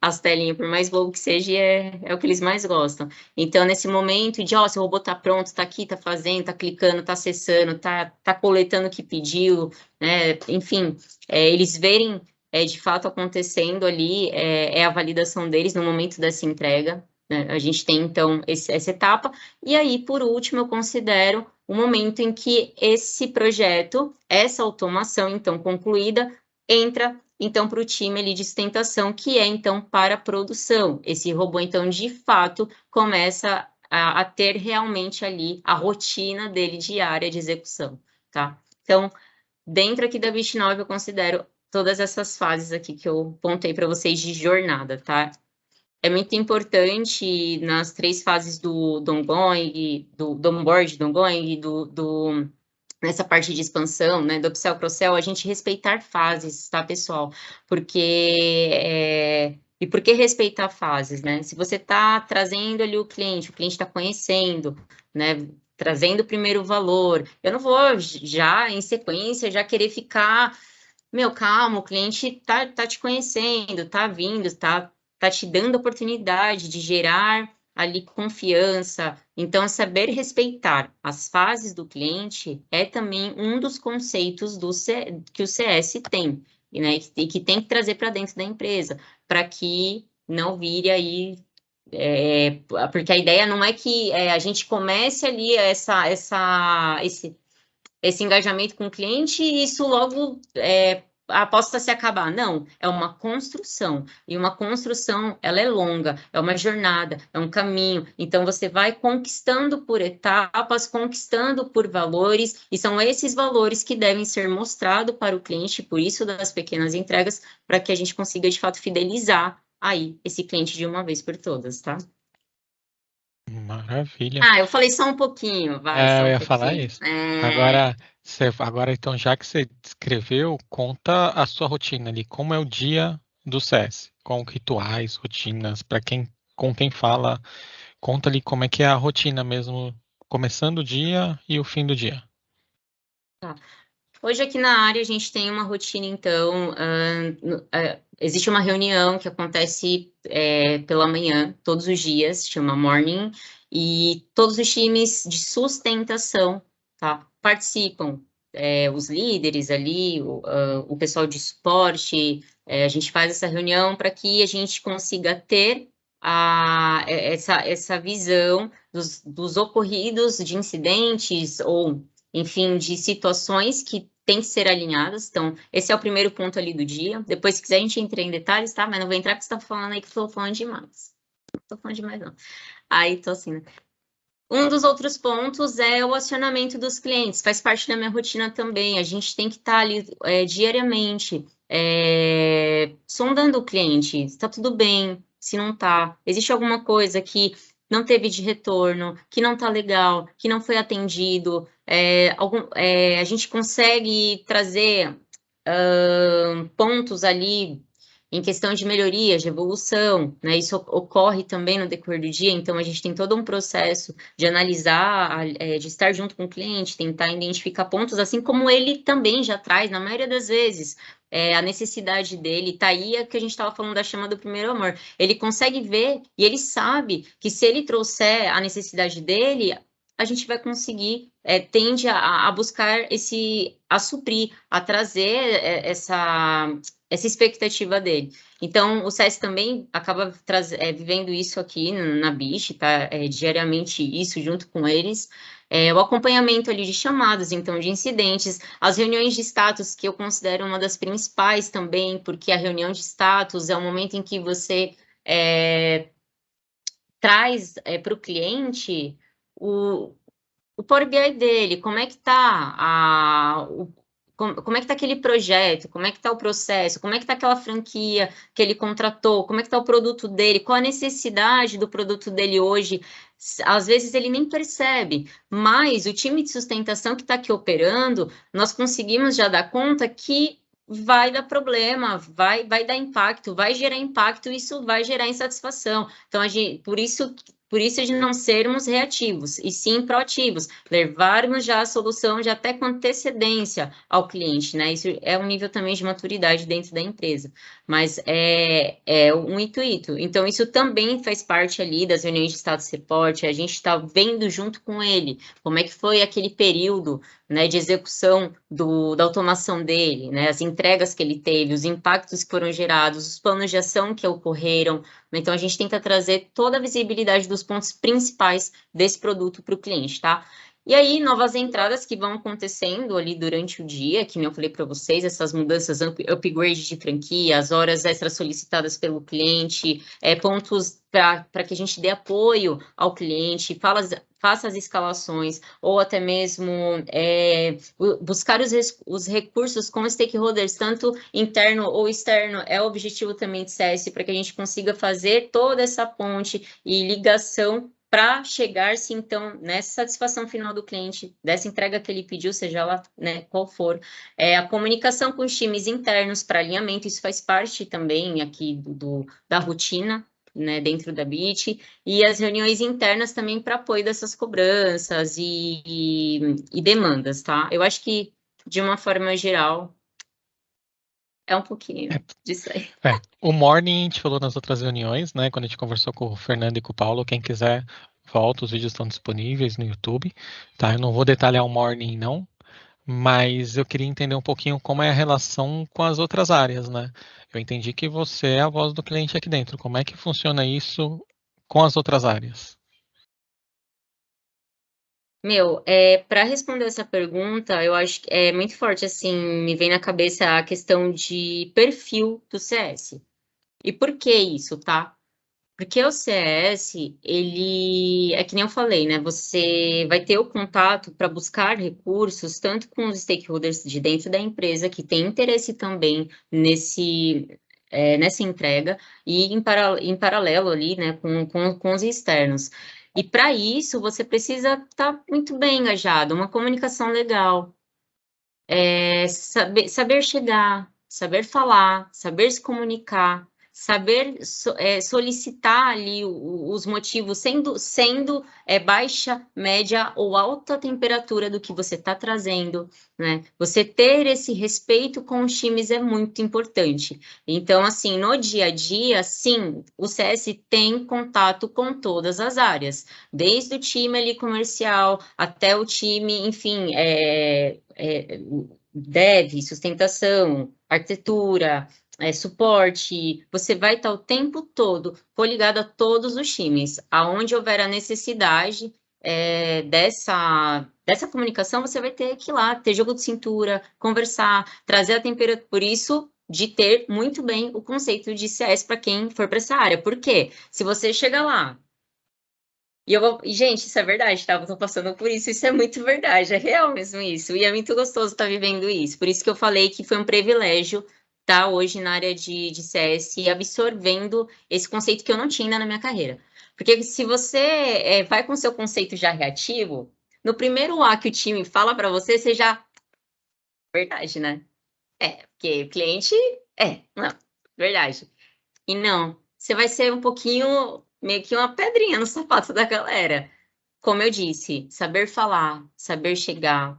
as telinhas, por mais bobo que seja, é o que eles mais gostam. Então, nesse momento de, se o robô tá pronto, tá aqui, tá fazendo, tá clicando, tá acessando, tá coletando o que pediu, né? Enfim, eles verem de fato acontecendo ali, a validação deles no momento dessa entrega, né? A gente tem, então, essa etapa. E aí, por último, eu considero o momento em que esse projeto, essa automação, então, concluída, entra então para o time ali de sustentação, que é então para a produção. Esse robô, então, de fato, começa a ter realmente ali a rotina dele diária de execução, tá? Então, dentro aqui da Bit9, eu considero todas essas fases aqui que eu pontei para vocês de jornada, tá? É muito importante nas 3 fases do ongoing, do onboard, do ongoing, nessa parte de expansão, né, do upsell, cross-sell, a gente respeitar fases, tá, pessoal? E por que respeitar fases, né? Se você está trazendo ali o cliente está conhecendo, né, trazendo o primeiro valor, eu não vou já, em sequência, já querer ficar, calma, o cliente tá te conhecendo, tá vindo, tá te dando a oportunidade de gerar ali confiança. Então, saber respeitar as fases do cliente é também um dos conceitos que o CS tem, né? E que tem que trazer para dentro da empresa, para que não vire aí. Porque a ideia não é que a gente comece ali esse engajamento com o cliente e isso logo possa se acabar. Não, é uma construção. E uma construção, ela é longa, é uma jornada, é um caminho. Então, você vai conquistando por etapas, conquistando por valores, e são esses valores que devem ser mostrados para o cliente, por isso das pequenas entregas, para que a gente consiga, de fato, fidelizar aí esse cliente de uma vez por todas, tá? Maravilha. Eu falei só um pouquinho, vai, só Eu um ia falar pouquinho. isso. Agora, então, já que você descreveu, conta a sua rotina ali. Como é o dia do CS? Com rituais, rotinas, com quem fala, conta ali como é que é a rotina mesmo, começando o dia e o fim do dia. Tá. Hoje aqui na área a gente tem uma rotina, então, existe uma reunião que acontece pela manhã, todos os dias, chama Morning, e todos os times de sustentação, tá, participam, os líderes ali, o pessoal de suporte, a gente faz essa reunião para que a gente consiga ter essa visão dos ocorridos, de incidentes ou enfim, de situações que têm que ser alinhadas. Então, esse é o primeiro ponto ali do dia. Depois, se quiser, a gente entra em detalhes, tá? Mas não vou entrar porque você está falando aí que eu estou falando demais. Não estou falando demais, não. Aí, tô assim, né? Um dos outros pontos é o acionamento dos clientes, faz parte da minha rotina também. A gente tem que estar ali diariamente sondando o cliente, está tudo bem, se não está, existe alguma coisa que não teve de retorno, que não está legal, que não foi atendido, a gente consegue trazer pontos ali em questão de melhoria, de evolução, né? Isso ocorre também no decorrer do dia, então a gente tem todo um processo de analisar, de estar junto com o cliente, tentar identificar pontos, assim como ele também já traz, na maioria das vezes, a necessidade dele, tá aí a que a gente estava falando da chama do primeiro amor. Ele consegue ver e ele sabe que se ele trouxer a necessidade dele, a gente vai conseguir, tende a buscar a suprir, a trazer essa expectativa dele. Então, o SES também acaba vivendo isso aqui na BICH, tá? Diariamente isso junto com eles. O acompanhamento ali de chamadas, então, de incidentes, as reuniões de status, que eu considero uma das principais também, porque a reunião de status é o momento em que você traz para o cliente o Power BI dele, como é que está como é que está aquele projeto, como é que está o processo, como é que está aquela franquia que ele contratou, como é que está o produto dele, qual a necessidade do produto dele hoje. Às vezes ele nem percebe, mas o time de sustentação que está aqui operando, nós conseguimos já dar conta que vai dar problema, vai dar impacto, vai gerar impacto, isso vai gerar insatisfação. Então, por isso de não sermos reativos, e sim proativos, levarmos já a solução já até com antecedência ao cliente, né? Isso é um nível também de maturidade dentro da empresa, mas é um intuito. Então, isso também faz parte ali das reuniões de status report, a gente está vendo junto com ele como é que foi aquele período, né, de execução da automação dele, né, as entregas que ele teve, os impactos que foram gerados, os planos de ação que ocorreram. Então, a gente tenta trazer toda a visibilidade dos pontos principais desse produto para o cliente, tá? E aí, novas entradas que vão acontecendo ali durante o dia, que nem eu falei para vocês, essas mudanças, upgrade de franquia, as horas extras solicitadas pelo cliente, pontos para que a gente dê apoio ao cliente, faça as escalações, ou até mesmo buscar os recursos com stakeholders, tanto interno ou externo, é o objetivo também de CS, para que a gente consiga fazer toda essa ponte e ligação para chegar-se, então, nessa satisfação final do cliente, dessa entrega que ele pediu, seja lá, né, qual for. A comunicação com os times internos para alinhamento, isso faz parte também aqui da rotina, né, dentro da BIT, e as reuniões internas também para apoio dessas cobranças e demandas, tá? Eu acho que, de uma forma geral, é um pouquinho disso aí. O morning a gente falou nas outras reuniões, né? Quando a gente conversou com o Fernando e com o Paulo, quem quiser, volta, os vídeos estão disponíveis no YouTube, tá? Eu não vou detalhar o morning, não, mas eu queria entender um pouquinho como é a relação com as outras áreas, né? Eu entendi que você é a voz do cliente aqui dentro. Como é que funciona isso com as outras áreas? Para responder essa pergunta, eu acho que é muito forte, assim, me vem na cabeça a questão de perfil do CS. E por que isso, tá? Porque o CS, ele é que nem eu falei, né? Você vai ter o contato para buscar recursos, tanto com os stakeholders de dentro da empresa, que tem interesse também nessa entrega, e em paralelo ali, né, com os externos. E para isso, você precisa estar muito bem engajado, uma comunicação legal, saber chegar, saber falar, saber se comunicar, saber solicitar ali os motivos, sendo baixa, média ou alta temperatura do que você está trazendo, né? Você ter esse respeito com os times é muito importante. Então, assim, no dia a dia, sim, o CS tem contato com todas as áreas, desde o time ali comercial até o time, enfim, dev, sustentação, arquitetura, suporte, você vai estar o tempo todo coligado a todos os times. Aonde houver a necessidade dessa comunicação, você vai ter que ir lá, ter jogo de cintura, conversar, trazer a temperatura. Por isso, de ter muito bem o conceito de CS para quem for para essa área. Por quê? Se você chega lá, gente, isso é verdade, tá? Eu tô passando por isso é muito verdade, é real mesmo isso. E é muito gostoso estar vivendo isso. Por isso que eu falei que foi um privilégio estar hoje na área de CS e absorvendo esse conceito que eu não tinha ainda na minha carreira. Porque se você vai com seu conceito já reativo, no primeiro A que o time fala para você, você já. Verdade, né? Porque o cliente. Não, verdade. E não, você vai ser um pouquinho, meio que uma pedrinha no sapato da galera. Como eu disse, saber falar, saber chegar,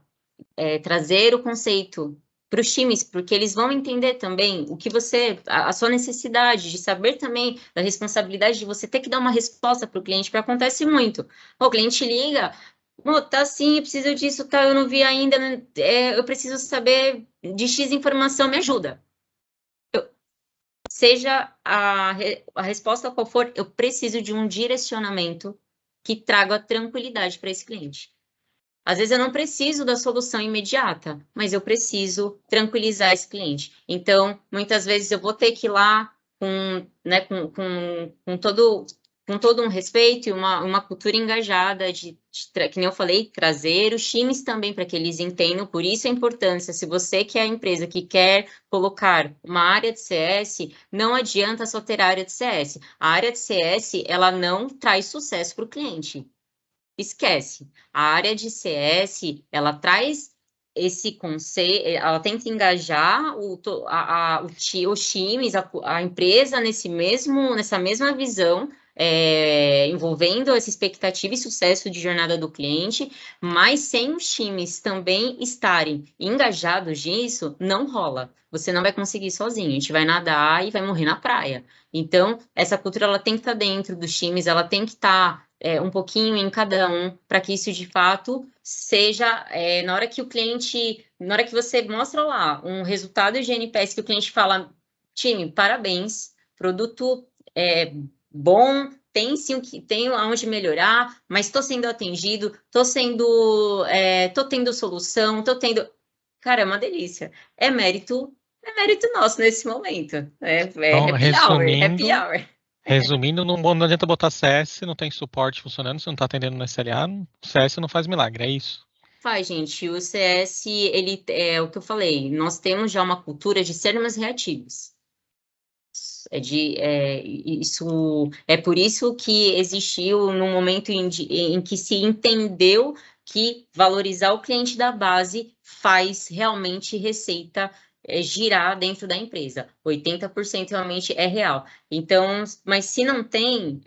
trazer o conceito para os times, porque eles vão entender também o que a sua necessidade de saber também da responsabilidade de você ter que dar uma resposta para o cliente, porque acontece muito. O cliente liga, tá assim, eu preciso disso, tá, eu não vi ainda, né, eu preciso saber de X informação, me ajuda. Seja a resposta qual for, eu preciso de um direcionamento que traga tranquilidade para esse cliente. Às vezes eu não preciso da solução imediata, mas eu preciso tranquilizar esse cliente. Então, muitas vezes eu vou ter que ir lá né, com todo um respeito e uma cultura engajada, que nem eu falei, trazer os times também para que eles entendam, por isso a importância, se você que é a empresa que quer colocar uma área de CS, não adianta só ter área de CS. A área de CS, ela não traz sucesso para o cliente. Esquece. A área de CS, ela traz esse conceito, ela tenta engajar os times, a empresa nessa mesma visão, envolvendo essa expectativa e sucesso de jornada do cliente, mas sem os times também estarem engajados nisso, não rola. Você não vai conseguir sozinho, a gente vai nadar e vai morrer na praia. Então, essa cultura ela tem que estar dentro dos times, ela tem que estar um pouquinho em cada um, para que isso de fato seja, na hora que você mostra lá um resultado de NPS que o cliente fala, time, parabéns, produto bom, tem sim tem aonde melhorar, mas estou sendo atendido, tô tendo solução, tô tendo. Cara, é uma delícia. É mérito nosso nesse momento. Então, Happy hour, happy hour. resumindo, não adianta botar CS se não tem suporte funcionando, se não está atendendo no SLA, CS não faz milagre, é isso. Faz, gente. O CS, ele é o que eu falei. Nós temos já uma cultura de sermos reativos. Isso é por isso que existiu no momento em que se entendeu que valorizar o cliente da base faz realmente receita girar dentro da empresa. 80% realmente é real. Então, mas se não tem,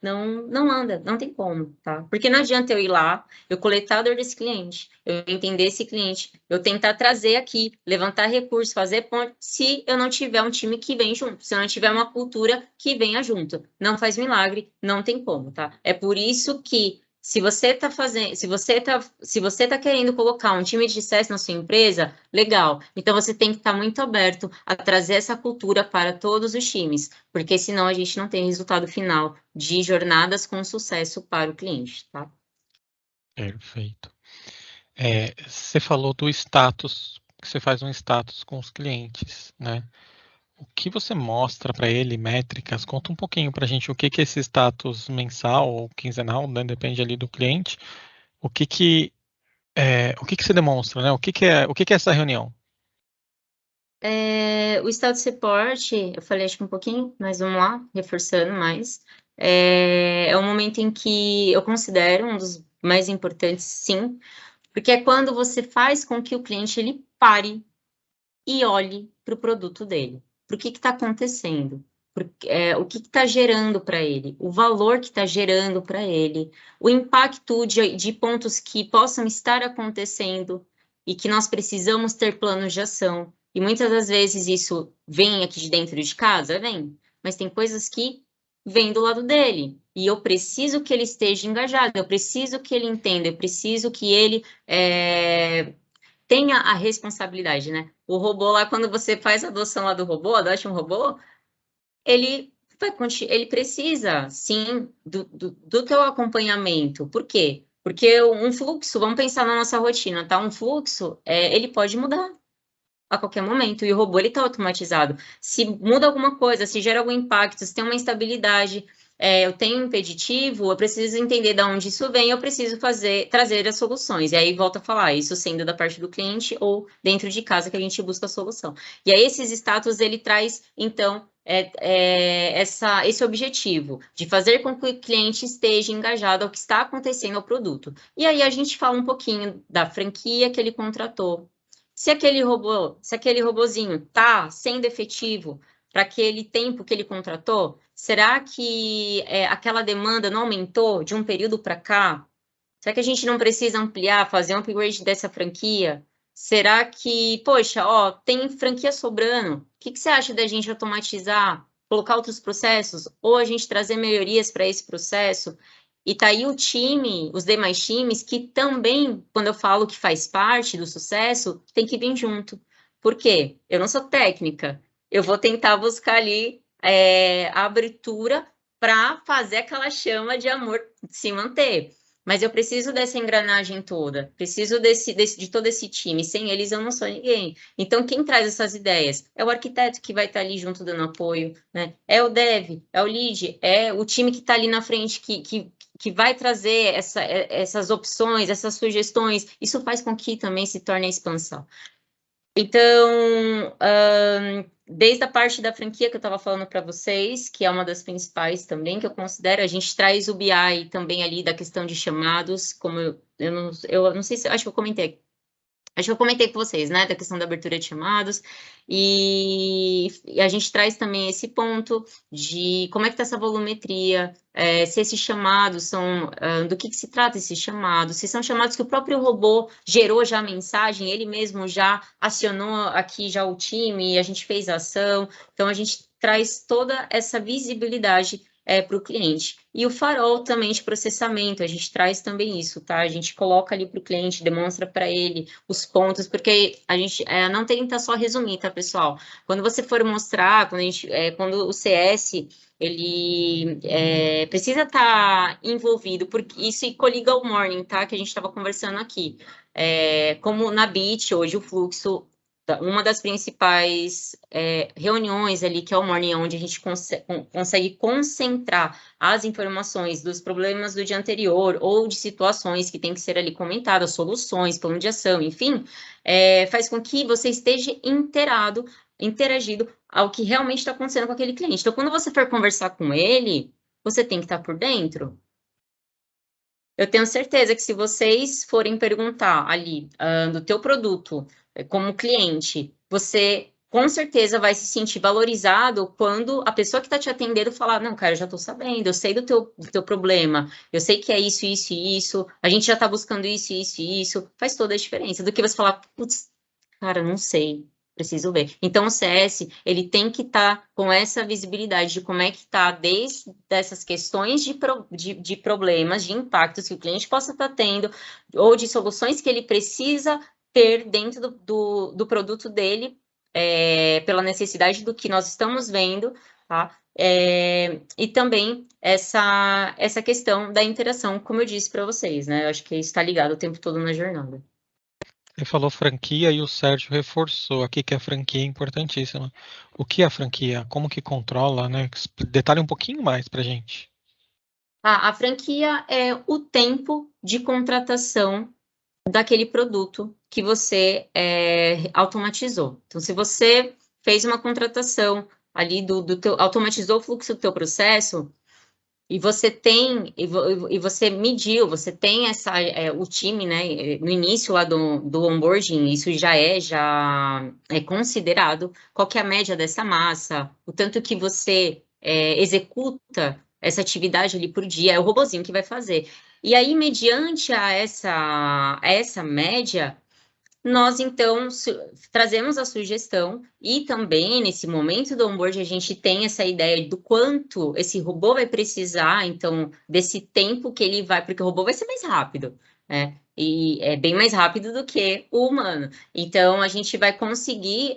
não anda, não tem como, tá? Porque não adianta eu ir lá, eu coletar a dor desse cliente, eu entender esse cliente, eu tentar trazer aqui, levantar recursos, fazer ponte, se eu não tiver um time que vem junto, se eu não tiver uma cultura que venha junto. Não faz milagre, não tem como, tá? É por isso que se você está fazendo, se você tá querendo colocar um time de CS na sua empresa, legal. Então você tem que estar muito aberto a trazer essa cultura para todos os times, porque senão a gente não tem resultado final de jornadas com sucesso para o cliente, tá? Perfeito. Você falou do status, que você faz um status com os clientes, né? O que você mostra para ele, métricas? Conta um pouquinho para a gente o que que é esse status mensal ou quinzenal, né? Depende ali do cliente. O que que você demonstra, né? O que que é essa reunião? O status report, eu falei acho que um pouquinho, mas vamos lá, reforçando mais. É um momento em que eu considero um dos mais importantes, sim, porque é quando você faz com que o cliente ele pare e olhe para o produto dele. Para o que está acontecendo? O que está gerando para ele? O valor que está gerando para ele? O impacto de pontos que possam estar acontecendo e que nós precisamos ter planos de ação. E muitas das vezes isso vem aqui de dentro de casa, vem, mas tem coisas que vêm do lado dele. E eu preciso que ele esteja engajado, eu preciso que ele entenda, eu preciso que ele tenha a responsabilidade, né? O robô lá, quando você faz a adoção lá do robô, adote um robô, ele ele precisa, sim, do teu acompanhamento. Por quê? Porque um fluxo, vamos pensar na nossa rotina, tá? Um fluxo, ele pode mudar a qualquer momento, e o robô, ele tá automatizado. Se muda alguma coisa, se gera algum impacto, se tem uma instabilidade, eu tenho um impeditivo, eu preciso entender de onde isso vem, eu preciso trazer as soluções. E aí volta a falar, isso sendo da parte do cliente ou dentro de casa que a gente busca a solução. E aí esses status, ele traz, então, esse objetivo de fazer com que o cliente esteja engajado ao que está acontecendo ao produto. E aí a gente fala um pouquinho da franquia que ele contratou. Se aquele robozinho tá sendo efetivo para aquele tempo que ele contratou, será que aquela demanda não aumentou de um período para cá? Será que a gente não precisa ampliar, fazer um upgrade dessa franquia? Será que, poxa, ó, tem franquia sobrando? O que você acha da gente automatizar, colocar outros processos, ou a gente trazer melhorias para esse processo? E tá aí o time, os demais times, que também, quando eu falo que faz parte do sucesso, tem que vir junto. Por quê? Eu não sou técnica, eu vou tentar buscar ali a abertura para fazer aquela chama de amor se manter. Mas eu preciso dessa engrenagem toda, preciso de todo esse time. Sem eles eu não sou ninguém. Então, quem traz essas ideias? É o arquiteto que vai estar ali junto dando apoio, né? É o dev, é o lead, é o time que está ali na frente que vai trazer essas opções, essas sugestões. Isso faz com que também se torne a expansão. Então, desde a parte da franquia que eu estava falando para vocês, que é uma das principais também, que eu considero, a gente traz o BI também ali da questão de chamados, como eu não sei se, acho que eu comentei com vocês, né, da questão da abertura de chamados, e a gente traz também esse ponto de como é que está essa volumetria, se esses chamados são, do que se trata esses chamados, se são chamados que o próprio robô gerou já a mensagem, ele mesmo já acionou aqui já o time, a gente fez a ação, então a gente traz toda essa visibilidade para o cliente. E o farol também de processamento, a gente traz também isso, tá? A gente coloca ali para o cliente, demonstra para ele os pontos, porque a gente não tenta só resumir, tá, pessoal? Quando você for mostrar, quando o CS ele precisa estar envolvido, porque isso coliga ao morning, tá? Que a gente estava conversando aqui. Como na Bit, hoje o fluxo, uma das principais reuniões ali, que é o morning, onde a gente consegue concentrar as informações dos problemas do dia anterior ou de situações que tem que ser ali comentadas, soluções, plano de ação, enfim, faz com que você esteja interagido ao que realmente está acontecendo com aquele cliente. Então, quando você for conversar com ele, você tem que estar por dentro. Eu tenho certeza que se vocês forem perguntar ali do teu produto como cliente, você com certeza vai se sentir valorizado quando a pessoa que está te atendendo falar, não, cara, eu já estou sabendo, eu sei do teu problema, eu sei que é isso, isso e isso, a gente já está buscando isso, isso e isso, faz toda a diferença, do que você falar, putz, cara, não sei, preciso ver. Então, o CS, ele tem que estar com essa visibilidade de como é que está, desde essas questões de problemas, de impactos que o cliente possa estar tendo, ou de soluções que ele precisa ter dentro do produto dele, pela necessidade do que nós estamos vendo, tá? E também essa questão da interação, como eu disse para vocês, né? Eu acho que isso está ligado o tempo todo na jornada. Ele falou franquia e o Sérgio reforçou aqui que a franquia é importantíssima. O que é a franquia? Como que controla, né? Detalhe um pouquinho mais pra gente. A franquia é o tempo de contratação daquele produto que você automatizou. Então, se você fez uma contratação ali automatizou o fluxo do teu processo, e você tem, e você mediu, você tem o time, né? No início lá do onboarding, isso já é considerado, qual que é a média dessa massa, o tanto que você executa essa atividade ali por dia, é o robozinho que vai fazer. E aí, mediante a essa média, nós, então, trazemos a sugestão e também, nesse momento do onboard, a gente tem essa ideia do quanto esse robô vai precisar, então, desse tempo que ele vai, porque o robô vai ser mais rápido, né? E é bem mais rápido do que o humano. Então, a gente vai conseguir,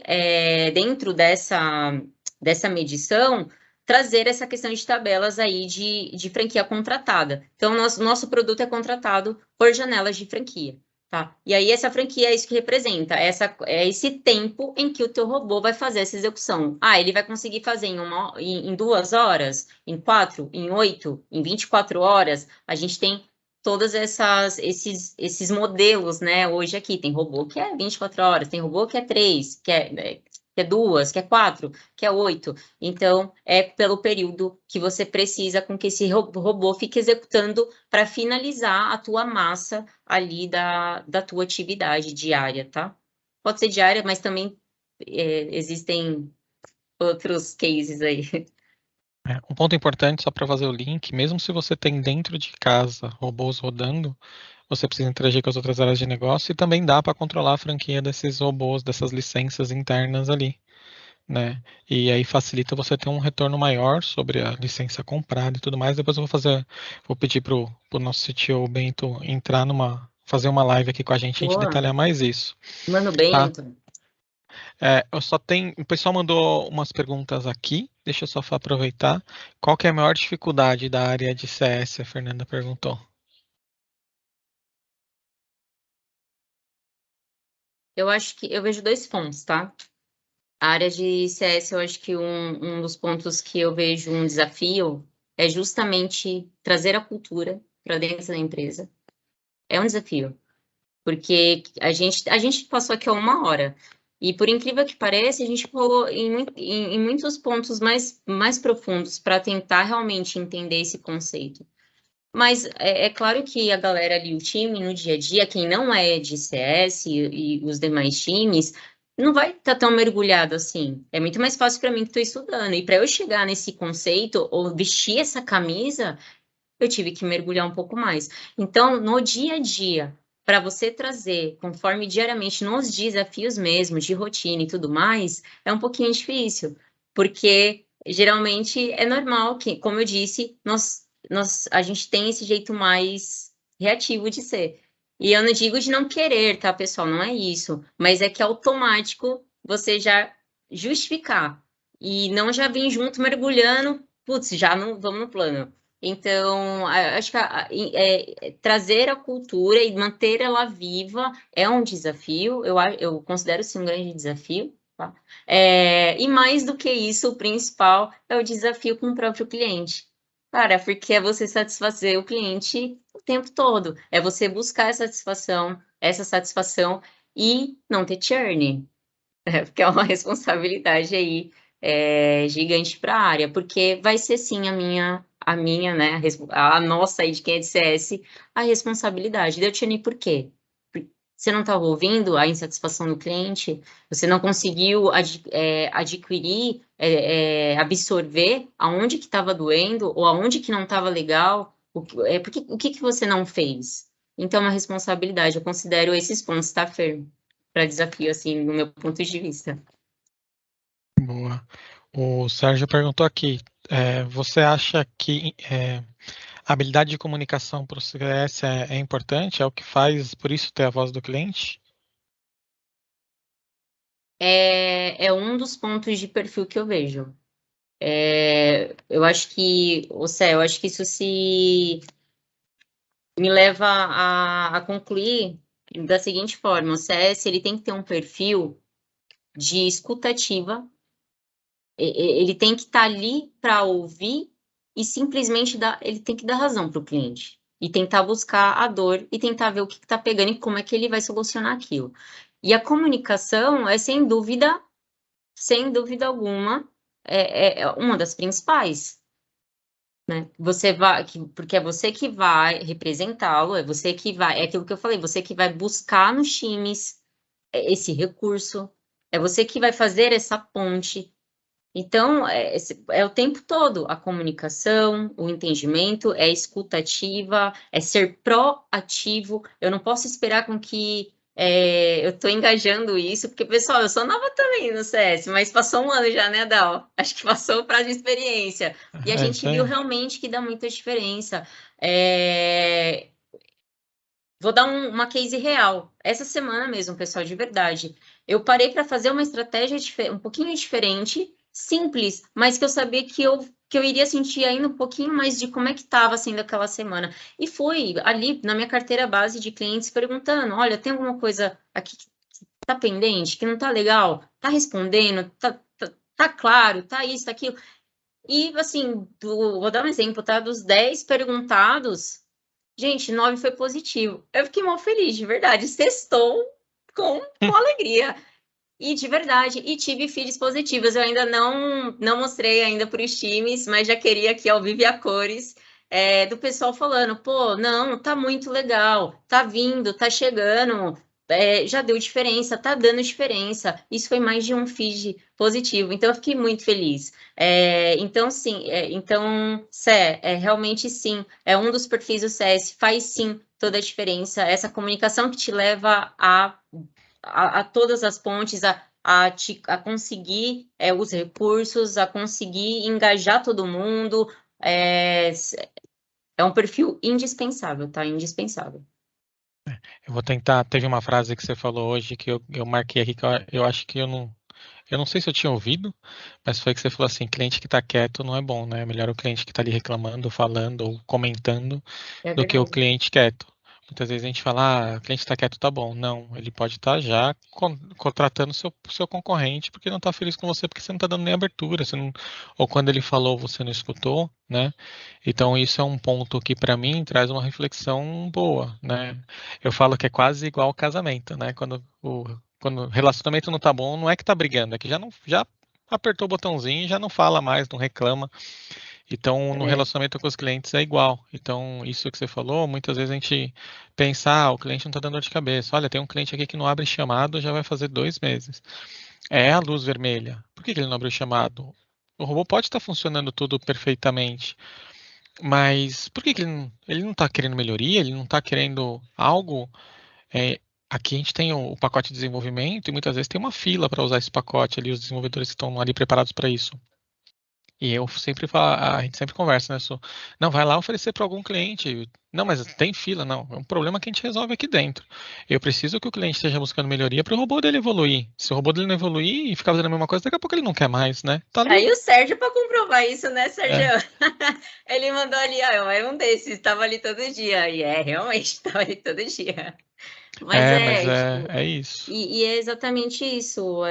dentro dessa medição, trazer essa questão de tabelas aí de franquia contratada. Então, nosso produto é contratado por janelas de franquia. Tá? E aí essa franquia é isso que representa, é esse tempo em que o teu robô vai fazer essa execução. Ah, ele vai conseguir fazer em 2 horas, em 4, em 8, em 24 horas. A gente tem todos esses modelos, né? Hoje aqui tem robô que é 24 horas, tem robô que é 3, que é 2, que é 4, que é 8. Então, é pelo período que você precisa com que esse robô fique executando para finalizar a tua massa ali da tua atividade diária, tá? Pode ser diária, mas também existem outros cases aí. Um ponto importante, só para fazer o link, mesmo se você tem dentro de casa robôs rodando, você precisa interagir com as outras áreas de negócio e também dá para controlar a franquia desses robôs, dessas licenças internas ali, né? E aí facilita você ter um retorno maior sobre a licença comprada e tudo mais. Depois eu vou pedir pro nosso CTO Bento fazer uma live aqui com a gente Boa. detalhar mais isso, Mano tá? Bento. O pessoal mandou umas perguntas aqui. Deixa eu só aproveitar. Qual que é a maior dificuldade da área de CS? A Fernanda perguntou. Eu acho que eu vejo 2 pontos, tá? A área de CS, eu acho que um dos pontos que eu vejo um desafio é justamente trazer a cultura para dentro da empresa. É um desafio, porque a gente passou aqui 1 hora, e por incrível que pareça, a gente falou em muitos pontos mais profundos para tentar realmente entender esse conceito. Mas é claro que a galera ali, o time no dia a dia, quem não é de CS e os demais times, não vai estar tão mergulhado assim. É muito mais fácil para mim que estou estudando. E para eu chegar nesse conceito ou vestir essa camisa, eu tive que mergulhar um pouco mais. Então, no dia a dia, para você trazer, conforme diariamente, nos desafios mesmo, de rotina e tudo mais, é um pouquinho difícil, porque geralmente é normal que, como eu disse, a gente tem esse jeito mais reativo de ser. E eu não digo de não querer, tá, pessoal? Não é isso. Mas é que é automático você já justificar. E não já vir junto mergulhando, putz, já não vamos no plano. Então, acho que trazer a cultura e manter ela viva é um desafio, eu considero sim um grande desafio, tá? E mais do que isso, o principal é o desafio com o próprio cliente. Cara, porque é você satisfazer o cliente o tempo todo, é você buscar essa satisfação e não ter churn, porque é uma responsabilidade aí gigante para a área, porque vai ser sim a minha, né, a nossa aí de quem é de CS, a responsabilidade. Deu Tiani, por quê? Você não estava ouvindo a insatisfação do cliente, você não conseguiu adquirir, absorver aonde que estava doendo ou aonde que não estava legal, o que você não fez? Então, é uma responsabilidade, eu considero esses pontos, tá, Fer? Para desafio, assim, do meu ponto de vista. Boa. O Sérgio perguntou aqui, você acha que a habilidade de comunicação para o CS é importante? É o que faz, por isso, ter a voz do cliente? É um dos pontos de perfil que eu vejo. Eu acho que, eu acho que isso me leva a concluir da seguinte forma: o CS ele tem que ter um perfil de escutativa, ele tem que estar ali para ouvir e simplesmente ele tem que dar razão para o cliente e tentar buscar a dor e tentar ver o que está pegando e como é que ele vai solucionar aquilo. E a comunicação é, sem dúvida alguma, é uma das principais. Né? Você vai, porque é você que vai representá-lo, é você que vai, é aquilo que eu falei, você que vai buscar nos times esse recurso, é você que vai fazer essa ponte. Então, é o tempo todo a comunicação, o entendimento, é escutativa, é ser proativo. Eu não posso esperar com que eu estou engajando isso, porque, pessoal, eu sou nova também no CS, mas passou um ano já, né, Dal? Acho que passou o prazo de experiência. E a É gente isso viu aí. realmente que dá muita diferença. Vou dar uma case real. Essa semana mesmo, pessoal, de verdade. Eu parei para fazer uma estratégia um pouquinho diferente, simples, mas que eu sabia que eu iria sentir ainda um pouquinho mais de como é que estava sendo aquela semana. E fui ali na minha carteira base de clientes perguntando: olha, tem alguma coisa aqui que está pendente, que não está legal? Está respondendo? Tá claro? Tá isso, tá aquilo? E assim, vou dar um exemplo, tá? Dos 10 perguntados. Gente, 9 foi positivo. Eu fiquei mal feliz, de verdade. Sextou com alegria. E de verdade, e tive feeds positivos. Eu ainda não mostrei ainda para os times, mas já queria aqui ao vivo e a cores do pessoal falando, pô, não, tá muito legal, tá vindo, tá chegando, já deu diferença, tá dando diferença. Isso foi mais de um feed positivo, então eu fiquei muito feliz. Então, sim, então, Sé, realmente sim, é um dos perfis do CS, faz sim toda a diferença, essa comunicação que te leva a todas as pontes, a conseguir os recursos, a conseguir engajar todo mundo. É um perfil indispensável, tá? Indispensável. Eu vou tentar. Teve uma frase que você falou hoje que eu marquei aqui que eu acho que eu não sei se eu tinha ouvido, mas foi que você falou assim: cliente que está quieto não é bom, né? É melhor o cliente que está ali reclamando, falando ou comentando É do que o verdade. cliente quieto. Muitas vezes a gente fala, o cliente está quieto, tá bom. Não, ele pode estar já contratando seu concorrente porque não está feliz com você, porque você não está dando nem abertura, você não, ou quando ele falou, você não escutou, né? Então isso é um ponto que para mim traz uma reflexão boa, né? Eu falo que é quase igual ao casamento, né? Quando o relacionamento não tá bom, não é que tá brigando, é que já apertou o botãozinho e já não fala mais, não reclama. Então, no relacionamento com os clientes é igual. Então, isso que você falou, muitas vezes a gente pensa, o cliente não está dando dor de cabeça. Olha, tem um cliente aqui que não abre chamado, já vai fazer 2 meses. É a luz vermelha. Por que ele não abriu o chamado? O robô pode estar funcionando tudo perfeitamente, mas por que ele não está querendo melhoria? Ele não está querendo algo? É, aqui a gente tem o pacote de desenvolvimento e muitas vezes tem uma fila para usar esse pacote ali, os desenvolvedores estão ali preparados para isso. E eu sempre falo, a gente sempre conversa, né? Não, vai lá oferecer para algum cliente. Não, mas tem fila, não. É um problema que a gente resolve aqui dentro. Eu preciso que o cliente esteja buscando melhoria para o robô dele evoluir. Se o robô dele não evoluir e ficar fazendo a mesma coisa, daqui a pouco ele não quer mais, né? Tá Tá ali. aí o Sérgio para comprovar isso, né, Sérgio? É, Ele mandou ali, é um desses, estava ali todo dia. E realmente, estava ali todo dia. Mas mas tipo, é isso. e é exatamente isso.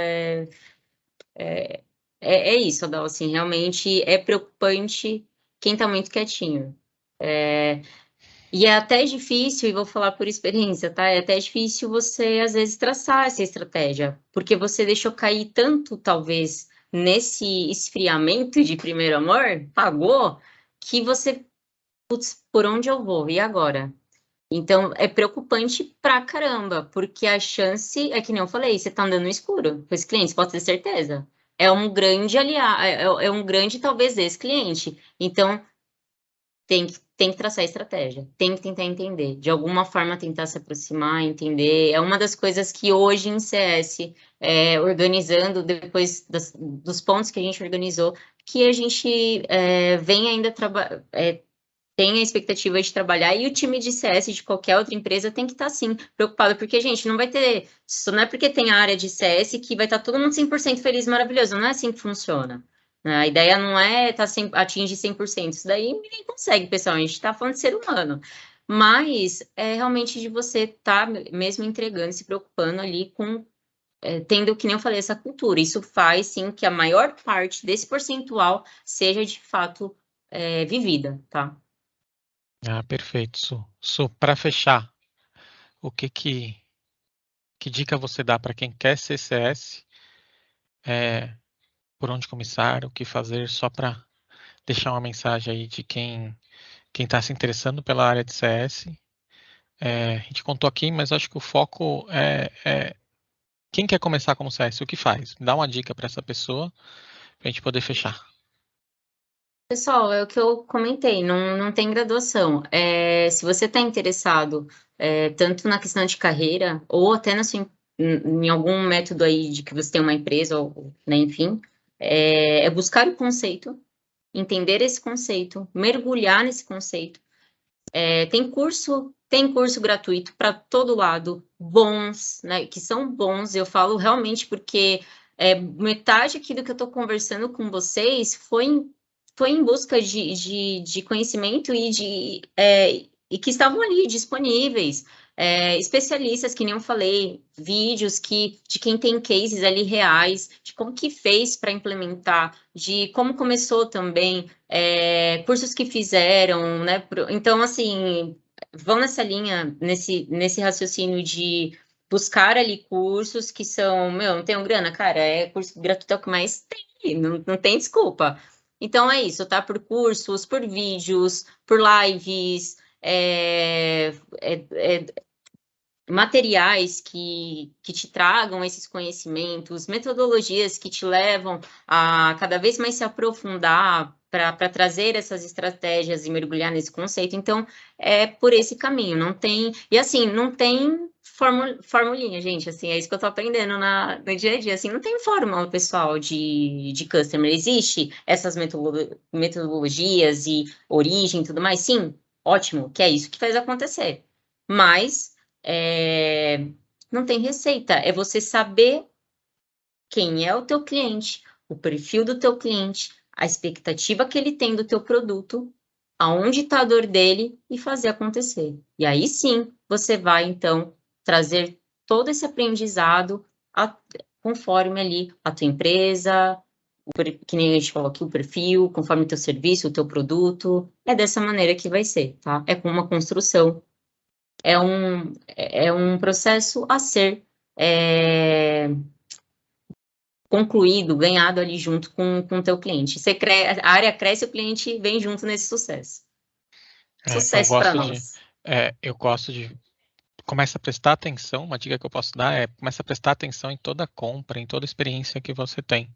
É isso, Adal, assim, realmente é preocupante quem tá muito quietinho. E é até difícil, e vou falar por experiência, tá? É até difícil você, às vezes, traçar essa estratégia, porque você deixou cair tanto, talvez, nesse esfriamento de primeiro amor, pagou, que você, putz, por onde eu vou? E agora? Então, é preocupante pra caramba, porque a chance, é que nem eu falei, você tá andando no escuro com esse cliente, pode ter certeza. É um grande aliado, é um grande, talvez, ex-cliente. Então, tem que traçar estratégia, tem que tentar entender, de alguma forma tentar se aproximar, entender. É uma das coisas que hoje em CS, organizando, depois dos pontos que a gente organizou, que a gente vem ainda tem a expectativa de trabalhar, e o time de CS de qualquer outra empresa tem que estar, sim, preocupado, porque, gente, não vai ter, isso não é porque tem a área de CS que vai estar todo mundo 100% feliz, maravilhoso, não é assim que funciona. A ideia não é atingir 100%, isso daí ninguém consegue, pessoal, a gente está falando de ser humano. Mas é realmente de você estar mesmo entregando, se preocupando ali com, tendo, que nem eu falei, essa cultura. Isso faz, sim, que a maior parte desse percentual seja, de fato, vivida, tá? Ah, perfeito, Su. Su, para fechar, o que dica você dá para quem quer ser CS? Por onde começar, o que fazer, só para deixar uma mensagem aí de quem está se interessando pela área de CS. A gente contou aqui, mas acho que o foco é quem quer começar como CS, o que faz? Dá uma dica para essa pessoa para a gente poder fechar. Pessoal, é o que eu comentei, não tem graduação. Se você está interessado tanto na questão de carreira, ou até em algum método aí de que você tem uma empresa, ou, né, enfim, buscar o conceito, entender esse conceito, mergulhar nesse conceito. Tem curso gratuito para todo lado, bons, né, que são bons, eu falo realmente porque metade aqui do que eu estou conversando com vocês foi em busca de conhecimento e que estavam ali disponíveis. Especialistas, que nem eu falei, vídeos de quem tem cases ali reais, de como que fez para implementar, de como começou também, cursos que fizeram, né? Então, assim, vão nessa linha, nesse raciocínio de buscar ali cursos que são, meu, não tenho grana, cara, curso gratuito é o que mais tem, não tem desculpa. Então é isso, tá? Por cursos, por vídeos, por lives, materiais que te tragam esses conhecimentos, metodologias que te levam a cada vez mais se aprofundar para trazer essas estratégias e mergulhar nesse conceito. Então, é por esse caminho, não tem... E assim, não tem formulinha, gente, assim, é isso que eu tô aprendendo no dia a dia, assim, não tem fórmula, pessoal, de customer. Existe essas metodologias e origem e tudo mais? Sim, ótimo, que é isso que faz acontecer. Mas não tem receita, é você saber quem é o teu cliente, o perfil do teu cliente, a expectativa que ele tem do teu produto, aonde está a dor dele e fazer acontecer. E aí sim, você vai então trazer todo esse aprendizado conforme ali a tua empresa, que nem a gente falou aqui, o perfil, conforme o teu serviço, o teu produto. É dessa maneira que vai ser, tá? É com uma construção, é um processo a ser concluído, ganhado ali junto com o teu cliente. A área cresce, o cliente vem junto nesse sucesso. Sucesso para nós. Eu gosto de começa a prestar atenção, uma dica que eu posso dar é começa a prestar atenção em toda compra, em toda experiência que você tem,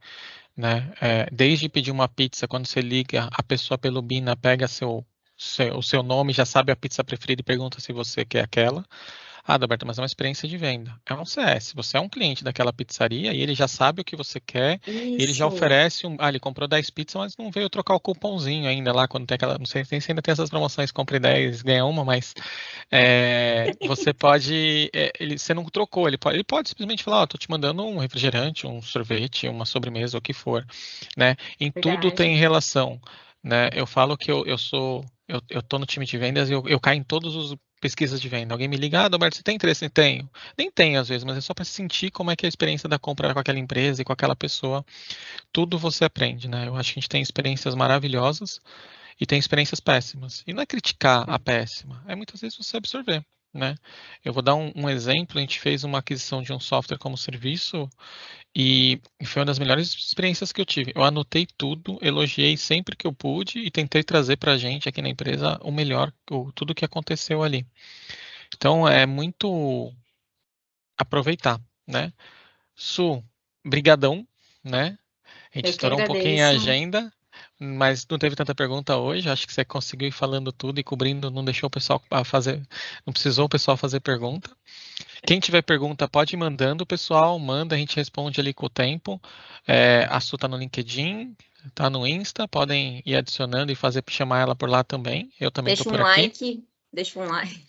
né? Desde pedir uma pizza, quando você liga, a pessoa pelo Bina pega o seu nome, já sabe a pizza preferida e pergunta se você quer aquela. Ah, Adalberto, mas é uma experiência de venda. É um CS. Você é um cliente daquela pizzaria e ele já sabe o que você quer. Ele já Isso. oferece ele comprou 10 pizzas, mas não veio trocar o cupomzinho ainda lá quando tem aquela. Não sei se ainda tem essas promoções, compre 10, ganha uma, mas você pode. Você não trocou, ele pode simplesmente falar, tô te mandando um refrigerante, um sorvete, uma sobremesa, o que for. Né? Em tudo Verdade. tem relação. Né? Eu falo que eu sou. Eu tô no time de vendas e eu caio em todos os pesquisas de venda. Alguém me liga, Adalberto, você tem interesse? Tenho. Nem tenho às vezes, mas é só para sentir como é que é a experiência da compra com aquela empresa e com aquela pessoa. Tudo você aprende, né? Eu acho que a gente tem experiências maravilhosas e tem experiências péssimas. E não é criticar a péssima, é muitas vezes você absorver. Né? Eu vou dar um exemplo. A gente fez uma aquisição de um software como serviço e foi uma das melhores experiências que eu tive. Eu anotei tudo, elogiei sempre que eu pude e tentei trazer para a gente aqui na empresa o melhor, tudo que aconteceu ali. Então é muito aproveitar, né? Su, brigadão, né? A gente Eu que estourou um pouquinho a agradeço. agenda, mas não teve tanta pergunta hoje. Acho que você conseguiu ir falando tudo e cobrindo, não deixou o pessoal fazer, não precisou o pessoal fazer pergunta. Quem tiver pergunta, pode ir mandando, pessoal. Manda, a gente responde ali com o tempo. A Su tá no LinkedIn, tá no Insta, podem ir adicionando e chamar ela por lá também. Eu também tô Deixa um por aqui. like, deixa um like.